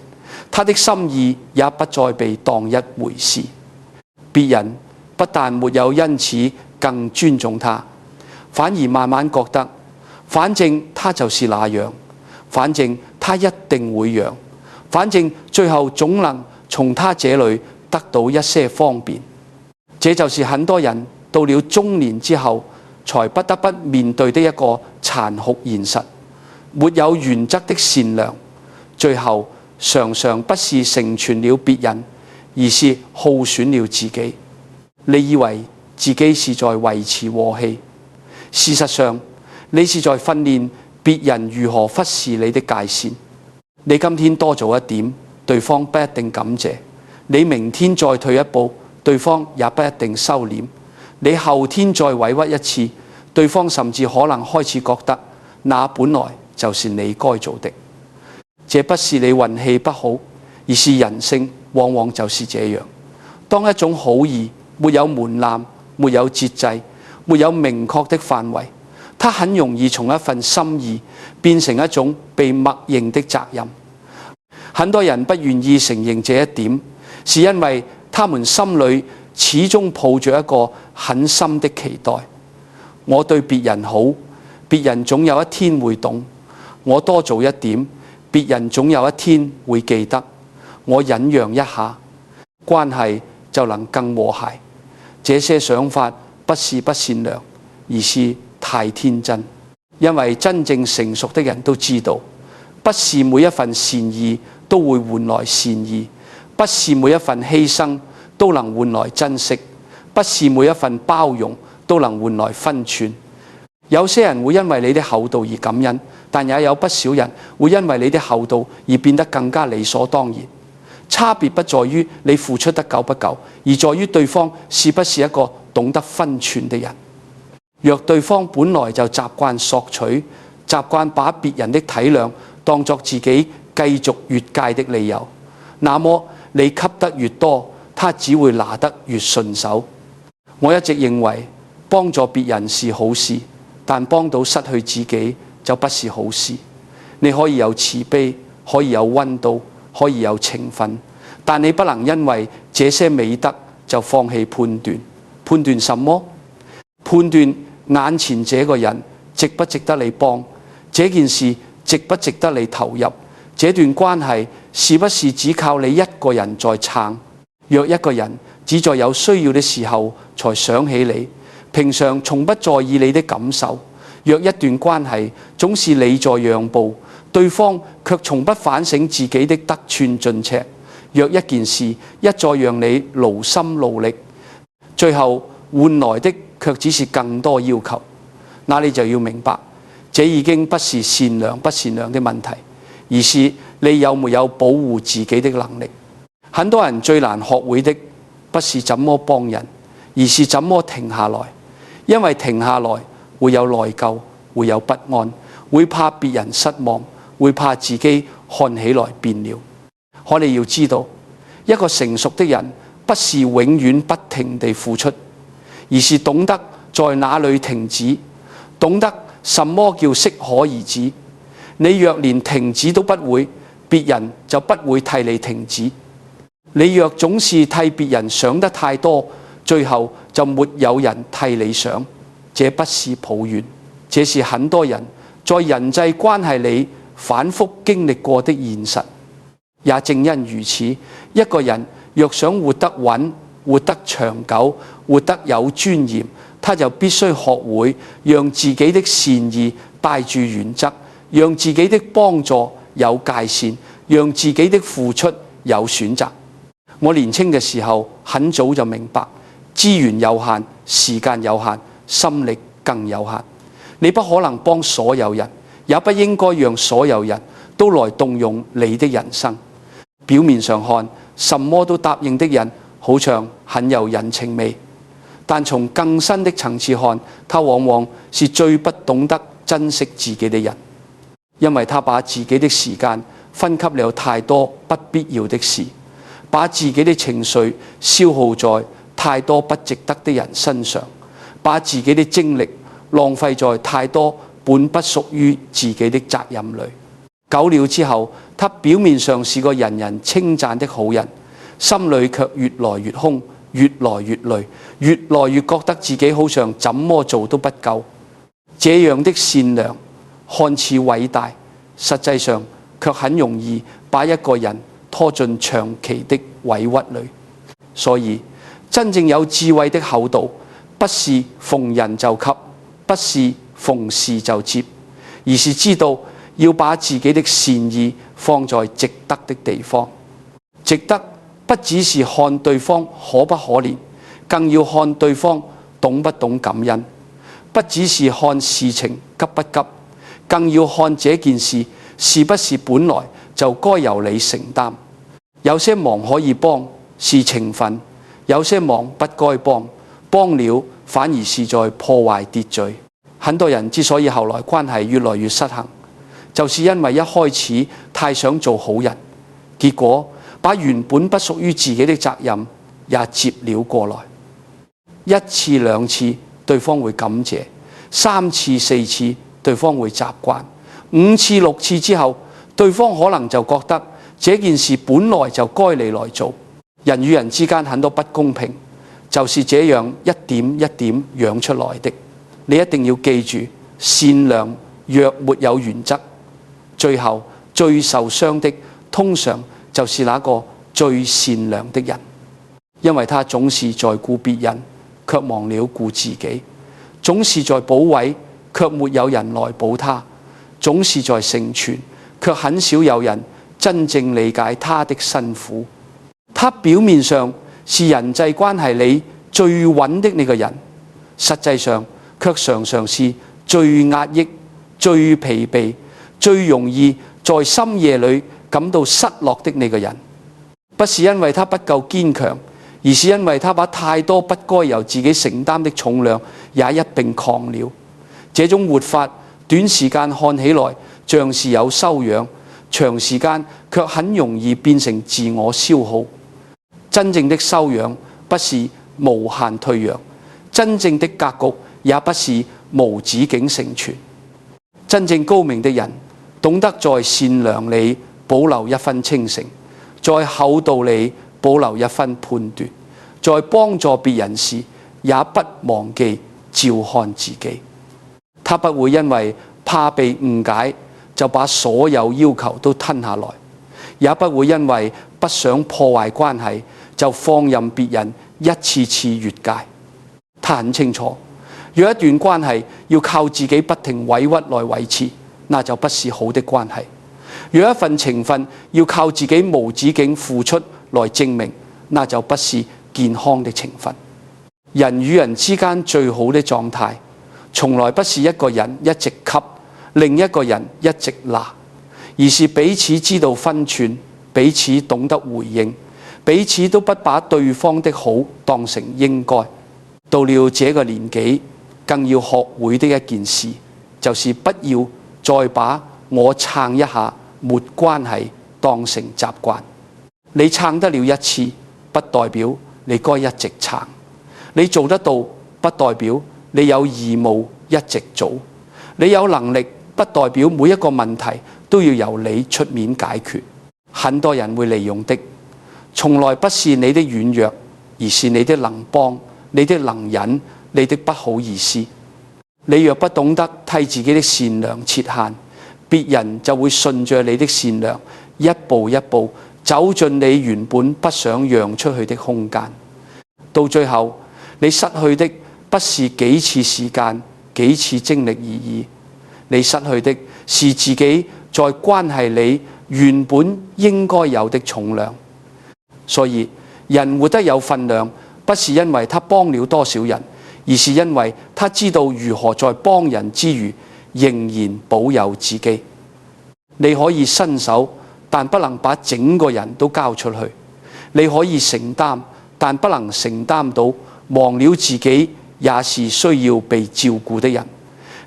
A: 他的心意也不再被當一回事。別人不但沒有因此更尊重他，反而慢慢覺得，反正他就是那樣，反正他一定會讓，反正最後總能從他這裡得到一些方便。這就是很多人到了中年之後才不得不面對的一個殘酷現實。沒有原則的善良，最後常常不是成全了別人，而是耗損了自己。你以為自己是在維持和氣，事實上你是在訓練別人如何忽視你的界線。你今天多做一點，對方不一定感謝；你明天再退一步，對方也不一定收斂；你後天再委屈一次，對方甚至可能開始覺得那本來就是你該做的。這不是你運氣不好，而是人性往往就是這樣。當一種好意沒有門檻、沒有節制、沒有明確的範圍，它很容易從一份心意變成一種被默認的責任。很多人不願意承認這一點，是因為他們心裏始終抱着一個很深的期待。我對別人好，別人總有一天會懂；我多做一點，別人總有一天會記得；我忍讓一下，關係就能更和諧。這些想法不是不善良，而是太天真。因為真正成熟的人都知道，不是每一份善意都會換來善意，不是每一份犧牲都能換來珍惜，不是每一份包容都能換來分寸。有些人會因為你的厚道而感恩，但也有不少人會因為你的厚道而變得更加理所當然。差別不在於你付出得夠不夠，而在於對方是不是一個懂得分寸的人。若對方本來就習慣索取，習慣把別人的體諒當作自己繼續越界的理由，那麼你給得越多，他只會拿得越順手。我一直認為幫助別人是好事，但幫到失去自己就不是好事。你可以有慈悲，可以有溫度，可以有情分，但你不能因為這些美德就放棄判斷。判斷什麼？判斷眼前這個人值不值得你幫，這件事值不值得你投入，這段關係是不是只靠你一個人在撐。若一個人只在有需要的時候才想起你，平常從不在意你的感受；若一段關係總是你在讓步，對方卻從不反省自己的得寸進尺；若一件事一再讓你勞心勞力，最後換來的卻只是更多要求，那你就要明白，這已經不是善良不善良的問題，而是你有沒有保護自己的能力。很多人最難學會的不是怎麼幫人，而是怎麼停下來。因為停下來會有內疚，會有不安，會怕別人失望，會怕自己看起來變了。可你要知道，一個成熟的人不是永遠不停地付出，而是懂得在哪裏停止，懂得什麼叫適可而止。你若連停止都不會，別人就不會替你停止。你若總是替別人想得太多，最後就沒有人替你想。這不是抱怨，這是很多人在人際關係裏反覆經歷過的現實。也正因如此，一個人若想活得穩、活得長久、活得有尊嚴，他就必須學會讓自己的善意帶住原則，讓自己的幫助有界線，讓自己的付出有選擇。我年輕嘅時候很早就明白，資源有限，時間有限，心力更有限。你不可能幫所有人，也不應該讓所有人都來動用你的人生。表面上看，什麼都答應的人好像很有人情味，但從更深的層次看，他往往是最不懂得珍惜自己的人，因為他把自己的時間分給了太多不必要的事，把自己的情緒消耗在太多不值得的人身上，把自己的精力浪費在太多本不屬於自己的責任裏。久了之後，他表面上是個人人稱讚的好人，心裏卻越來越空，越來越累，越來越覺得自己好像怎麼做都不夠。這樣的善良看似偉大，實際上卻很容易把一個人拖進長期的委屈裏。所以真正有智慧的厚道，不是逢人就給，不是逢事就接，而是知道要把自己的善意放在值得的地方。值得不只是看對方可不可憐，更要看對方懂不懂感恩。不只是看事情急不急，更要看這件事是不是本來就該由你承擔。有些忙可以幫，是情分；有些忙不該幫，幫了反而是在破壞秩序。很多人之所以後來關係越來越失衡，就是因為一開始太想做好人，結果把原本不屬於自己的責任也接了過來。一次兩次對方會感謝，三次四次對方會習慣，五次六次之後，對方可能就覺得這件事本來就該你來做。人與人之間很多不公平，就是這樣一點一點養出來的。你一定要記住，善良若沒有原則，最後最受傷的通常就是那個最善良的人，因為他總是在顧別人，卻忘了顧自己；總是在保位，卻沒有人來保他；總是在成全，卻很少有人真正理解他的辛苦。他表面上是人際關係裏最穩的那個人，實際上卻常常是最壓抑、最疲憊、最容易在深夜裏感到失落的那個人。不是因為他不夠堅強，而是因為他把太多不該由自己承擔的重量也一併扛了。這種活法短時間看起來像是有修養，長時間卻很容易變成自我消耗。真正的修養不是無限退讓，真正的格局也不是無止境成全。真正高明的人懂得在善良裏保留一分清醒，在厚道裏保留一分判斷，在幫助別人時也不忘記照看自己。他不會因為怕被誤解就把所有要求都吞下來，也不會因為不想破壞關係就放任別人一次次越界。他很清楚，若一段關係要靠自己不停委屈來維持，那就不是好的關係；若一份情分要靠自己無止境付出來證明，那就不是健康的情分。人與人之間最好的狀態，從來不是一個人一直給，另一個人一直拿，而是彼此知道分寸，彼此懂得回應，彼此都不把對方的好當成應該。到了這個年紀，更要學會的一件事，就是不要再把我撐一下沒關係當成習慣。你撐得了一次，不代表你該一直撐；你做得到，不代表你有義務一直做；你有能力，不代表每一個問題都要由你出面解決。很多人會利用的，從來不是你的軟弱，而是你的能幫、你的能忍、你的不好意思。你若不懂得替自己的善良設限，別人就會順着你的善良，一步一步走進你原本不想讓出去的空間。到最後，你失去的不是幾次時間、幾次精力而已，你失去的是自己在關係裏原本應該有的重量。所以，人活得有分量，不是因為他幫了多少人，而是因為他知道如何在幫人之餘，仍然保有自己。你可以伸手，但不能把整個人都交出去；你可以承擔，但不能承擔到忘了自己也是需要被照顧的人；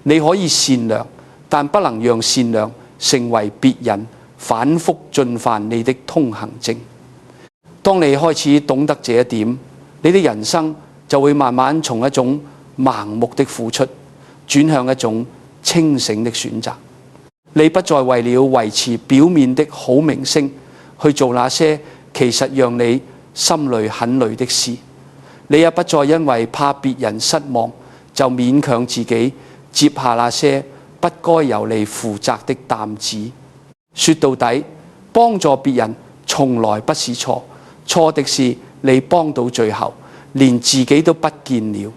A: 你可以善良，但不能讓善良成為別人反覆進犯你的通行證。當你開始懂得這一點，你的人生就會慢慢從一種盲目的付出轉向一種清醒的選擇。你不再為了維持表面的好名聲去做那些其實讓你心裏很累的事，你也不再因為怕別人失望就勉強自己接下那些不該由你負責的擔子。說到底，幫助別人從來不是錯，錯的是你幫到最後連自己都不見了。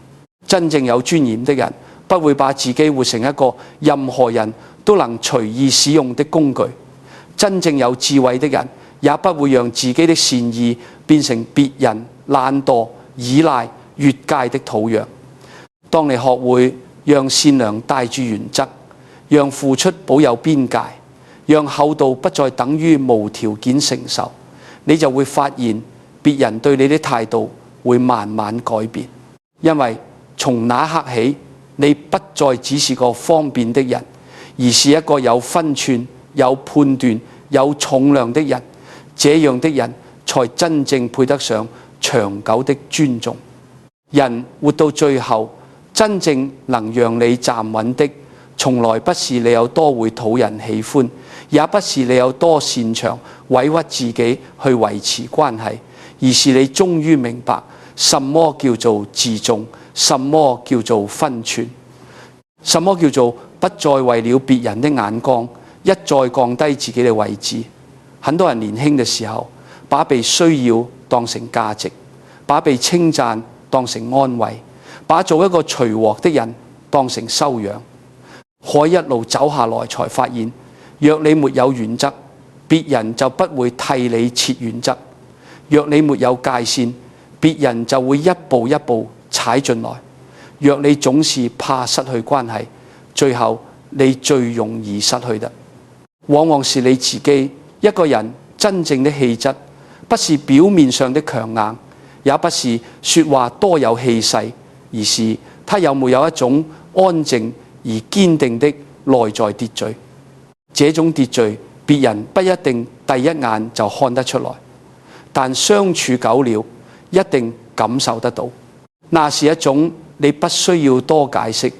A: 真正有尊嚴的人不會把自己活成一個任何人都能隨意使用的工具。真正有智慧的人也不會讓自己的善意變成別人懶惰、依賴、越界的土壤。當你學會讓善良帶住原則，讓付出保有邊界，讓厚道不再等於無條件承受，你就會發現別人對你的態度會慢慢改變。因為從那刻起，你不再只是個方便的人，而是一個有分寸、有判斷、有重量的人。這樣的人才真正配得上長久的尊重。人活到最後，真正能讓你站穩的，從來不是你有多會討人喜歡，也不是你有多擅長委屈自己去維持關係，而是你終於明白什麼叫做自重，什麼叫做分寸，什麼叫做不再為了別人的眼光一再降低自己的位置。很多人年輕的時候，把被需要當成價值，把被稱讚當成安慰，把做一個隨和的人當成修養。可一路走下來，才發現，若你沒有原則，別人就不會替你設原則；若你沒有界線，別人就會一步一步踩進來；若你總是怕失去關係，最後你最容易失去的，往往是你自己。一個人真正的氣質，不是表面上的強硬，也不是說話多有氣勢，而是他有沒有一種安靜而堅定的內在秩序。這種秩序別人不一定第一眼就看得出來，但相處久了，一定感受得到。那是一種你不需要多解釋，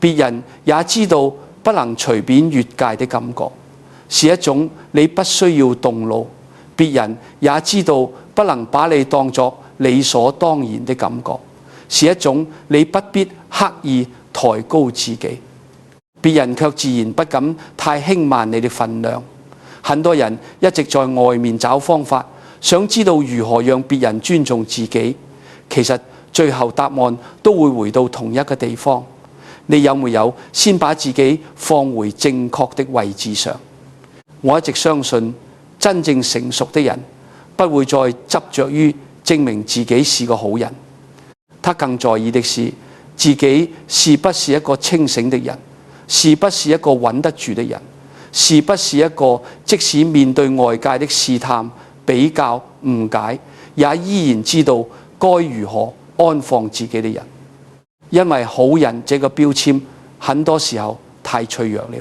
A: 別人也知道不能隨便越界的感覺，是一種你不需要動怒，別人也知道不能把你當作理所當然的感覺，是一種你不必刻意抬高自己，別人卻自然不敢太輕慢你的分量。很多人一直在外面找方法，想知道如何讓別人尊重自己，其實最後答案都會回到同一個地方。你有沒有先把自己放回正確的位置上？我一直相信，真正成熟的人不會再執着於證明自己是個好人，他更在意的是自己是不是一個清醒的人，是不是一個穩得住的人，是不是一個即使面對外界的試探、比較、誤解，也依然知道該如何安放自己的人。因為好人這個標籤很多時候太脆弱了，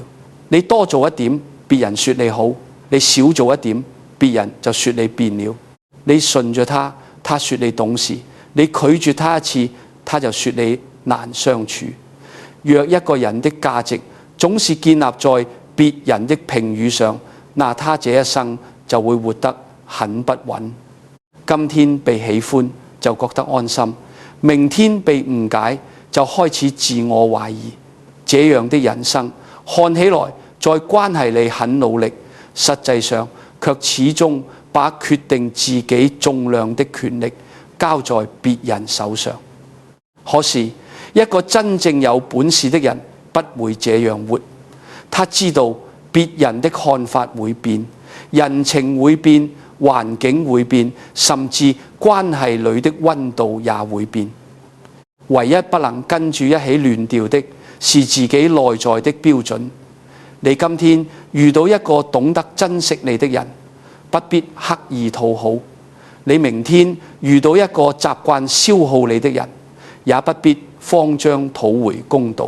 A: 你多做一點，別人說你好；你少做一點，別人就說你變了。你順着他，他說你懂事；你拒絕他一次，他就說你難相處。若一個人的價值總是建立在別人的評語上，那他這一生就會活得很不穩。今天被喜歡就覺得安心，明天被誤解就開始自我懷疑。這樣的人生看起來在關係裏很努力，實際上卻始終把決定自己重量的權力交在別人手上。可是一個真正有本事的人不會這樣活，他知道別人的看法會變，人情會變，環境會變，甚至關係裏的溫度也會變。唯一不能跟住一起亂掉的是自己內在的標準。你今天遇到一個懂得珍惜你的人，不必刻意討好；你明天遇到一個習慣消耗你的人，也不必慌張討回公道。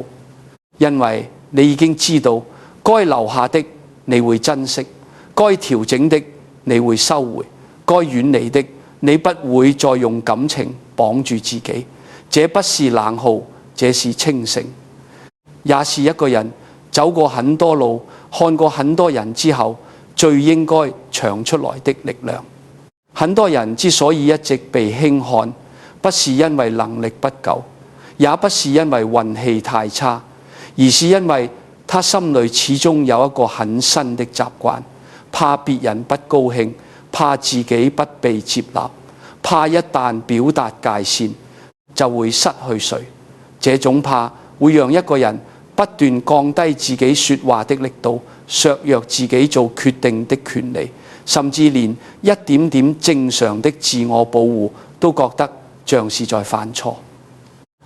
A: 因為你已經知道，該留下的你會珍惜，該調整的你會收回，該遠離的你不會再用感情綁住自己。這不是冷酷，這是清醒，也是一個人走過很多路、看過很多人之後最應該長出來的力量。很多人之所以一直被輕看，不是因為能力不夠，也不是因為運氣太差，而是因為他心裏始終有一個很深的習慣，怕別人不高興，怕自己不被接納，怕一旦表達界線就會失去誰。這種怕會讓一個人不斷降低自己說話的力度，削弱自己做決定的權利，甚至連一點點正常的自我保護都覺得像是在犯錯。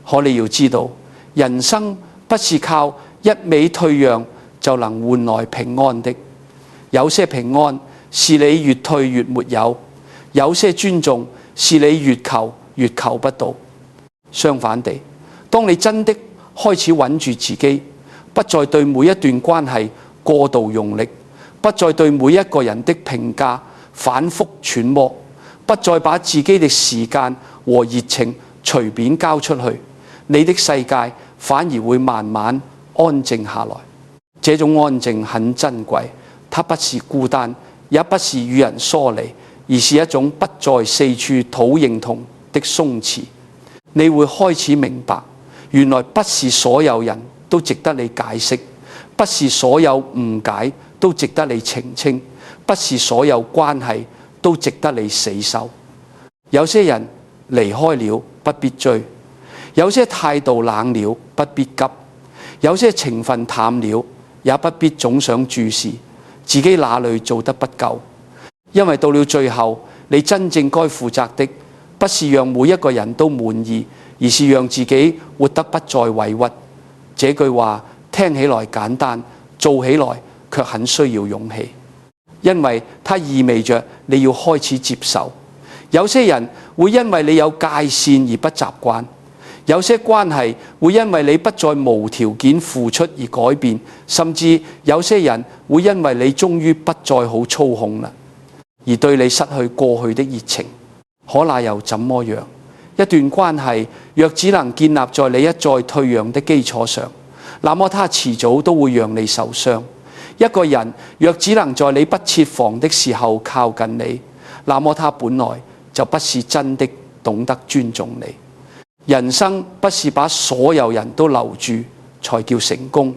A: 可你要知道，人生不是靠一味退讓就能換來平安的。有些平安是你越退越沒有，有些尊重是你越求越求不到。相反地，當你真的開始穩住自己，不再對每一段關係過度用力，不再對每一個人的評價反覆揣摩，不再把自己的時間和熱情隨便交出去，你的世界反而會慢慢安靜下來。這種安靜很珍貴，它不是孤單，也不是與人疏離，而是一種不再四處討認同的鬆弛。你會開始明白，原來不是所有人都值得你解釋，不是所有誤解都值得你澄清，不是所有關係都值得你死守。有些人離開了不必追，有些態度冷了不必急，有些情分淡了也不必總想注視自己哪裏做得不夠。因為到了最後，你真正該負責的不是讓每一個人都滿意，而是讓自己活得不再委屈。這句話聽起來簡單，做起來卻很需要勇氣，因為它意味着你要開始接受。有些人會因為你有界線而不習慣，有些關係會因為你不再無條件付出而改變，甚至有些人會因為你終於不再好操控了，而對你失去過去的熱情。可那又怎麼樣？一段關係若只能建立在你一再退讓的基礎上，那麼它遲早都會讓你受傷。一個人若只能在你不設防的時候靠近你，那麼他本來就不是真的懂得尊重你。人生不是把所有人都留住才叫成功，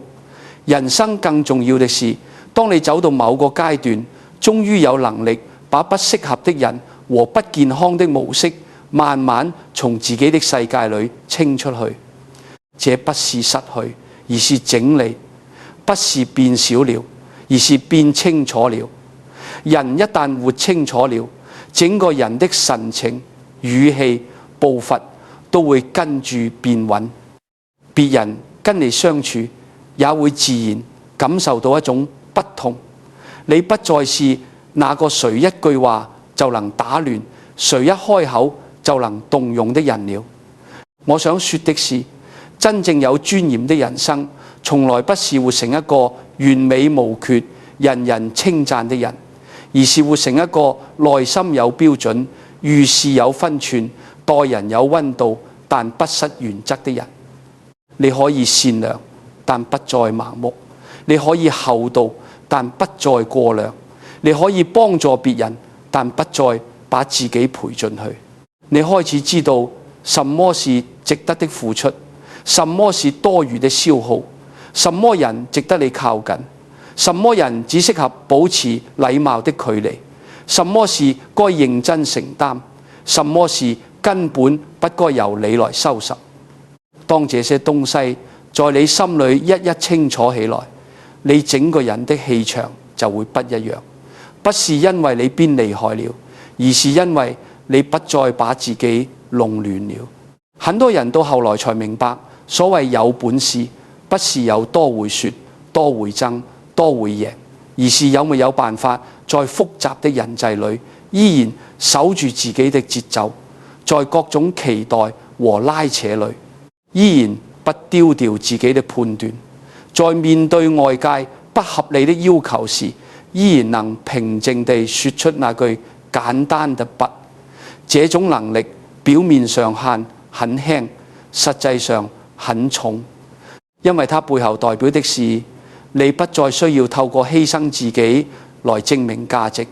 A: 人生更重要的是，當你走到某個階段，終於有能力把不適合的人和不健康的模式慢慢從自己的世界裏清出去。這不是失去，而是整理；不是變少了，而是變清楚了。人一旦活清楚了，整個人的神情、語氣、步伐都會跟住變穩。別人跟你相處也會自然感受到一種不同。你不再是那個誰一句話就能打亂，誰一開口就能動容的人了。我想說的是，真正有尊嚴的人生，從來不是活成一個完美無缺、人人稱讚的人，而是活成一個內心有標準、遇事有分寸、待人有溫度但不失原則的人。你可以善良，但不再盲目；你可以厚道，但不再過量；你可以幫助別人，但不再把自己賠進去。你開始知道什麼是值得的付出，什麼是多餘的消耗，什麼人值得你靠近，什麼人只適合保持禮貌的距離，什麼事該認真承擔，什麼事根本不該由你來收拾。當這些東西在你心裏一一清楚起來，你整個人的氣場就會不一樣。不是因為你變厲害了，而是因為你不再把自己弄亂了。很多人到後來才明白，所謂有本事，不是有多會說、多會爭、多會贏，而是有沒有辦法在複雜的人際裏，依然守住自己的節奏，在各種期待和拉扯裏，依然不丟掉自己的判斷，在面對外界不合理的要求時，依然能平靜地說出那句簡單的不。這種能力表面上很輕，實際上很重，因為它背後代表的是，你不再需要透過犧牲自己來證明價值，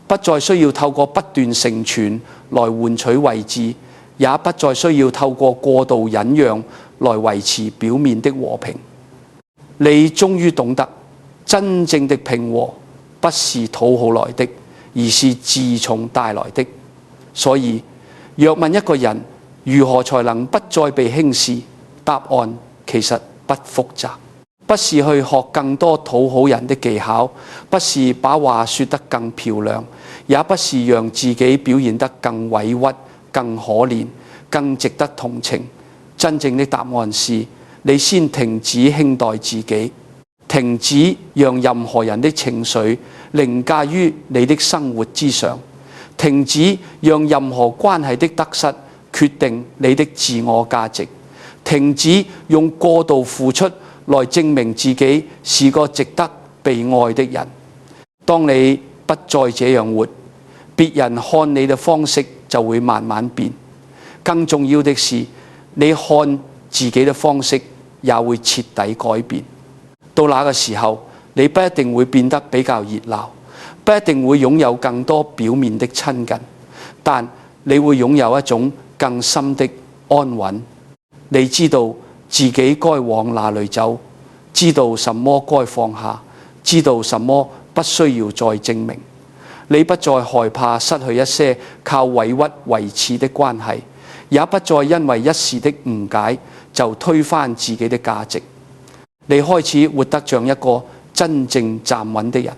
A: 不再需要透過不斷成全來換取位置，也不再需要透過過度忍讓來維持表面的和平。你終於懂得，真正的平和不是討好來的，而是自重帶來的。所以，若問一個人如何才能不再被輕視，答案其實不複雜，不是去學更多討好人的技巧，不是把話說得更漂亮，也不是讓自己表現得更委屈、更可憐、更值得同情。真正的答案是，你先停止輕待自己，停止讓任何人的情緒凌駕於你的生活之上，停止讓任何關係的得失決定你的自我價值，停止用過度付出來證明自己是個值得被愛的人。當你不再這樣活，別人看你的方式就會慢慢變。更重要的是，你看自己的方式也會徹底改變。到那個時候，你不一定會變得比較熱鬧，不一定會擁有更多表面的親近，但你會擁有一種更深的安穩。你知道自己該往哪裏走，知道什麼該放下，知道什麼不需要再證明。你不再害怕失去一些靠委屈維持的關係，也不再因為一時的誤解就推翻自己的價值。你開始活得像一個真正站穩的人，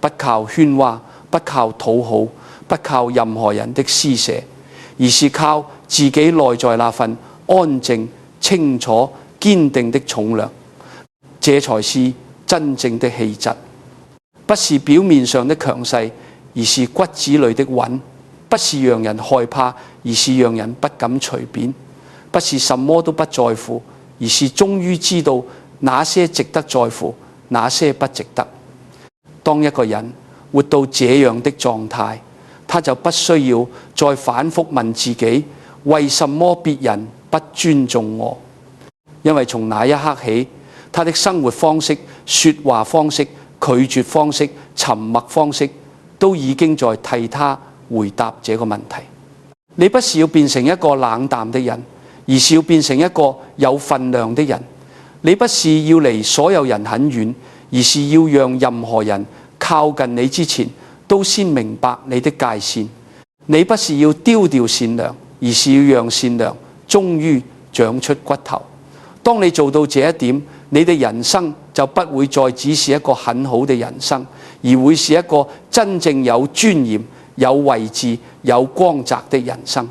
A: 不靠喧嘩，不靠討好，不靠任何人的施捨，而是靠自己內在那份安靜、清楚、堅定的重量。這才是真正的氣質，不是表面上的強勢，而是骨子裏的穩；不是讓人害怕，而是讓人不敢隨便；不是什麼都不在乎，而是終於知道哪些值得在乎，哪些不值得。當一個人活到這樣的狀態，他就不需要再反覆問自己，為什麼別人不尊重我？因為從那一刻起，他的生活方式、說話方式、拒絕方式、沉默方式，都已經在替他回答這個問題。你不是要變成一個冷淡的人，而是要變成一個有分量的人。你不是要離所有人很遠，而是要讓任何人靠近你之前，都先明白你的界線。你不是要丟掉善良，而是要讓善良終於長出骨頭。當你做到這一點，你的人生就不會再只是一個很好的人生，而會是一個真正有尊嚴、有位置、有光澤的人生。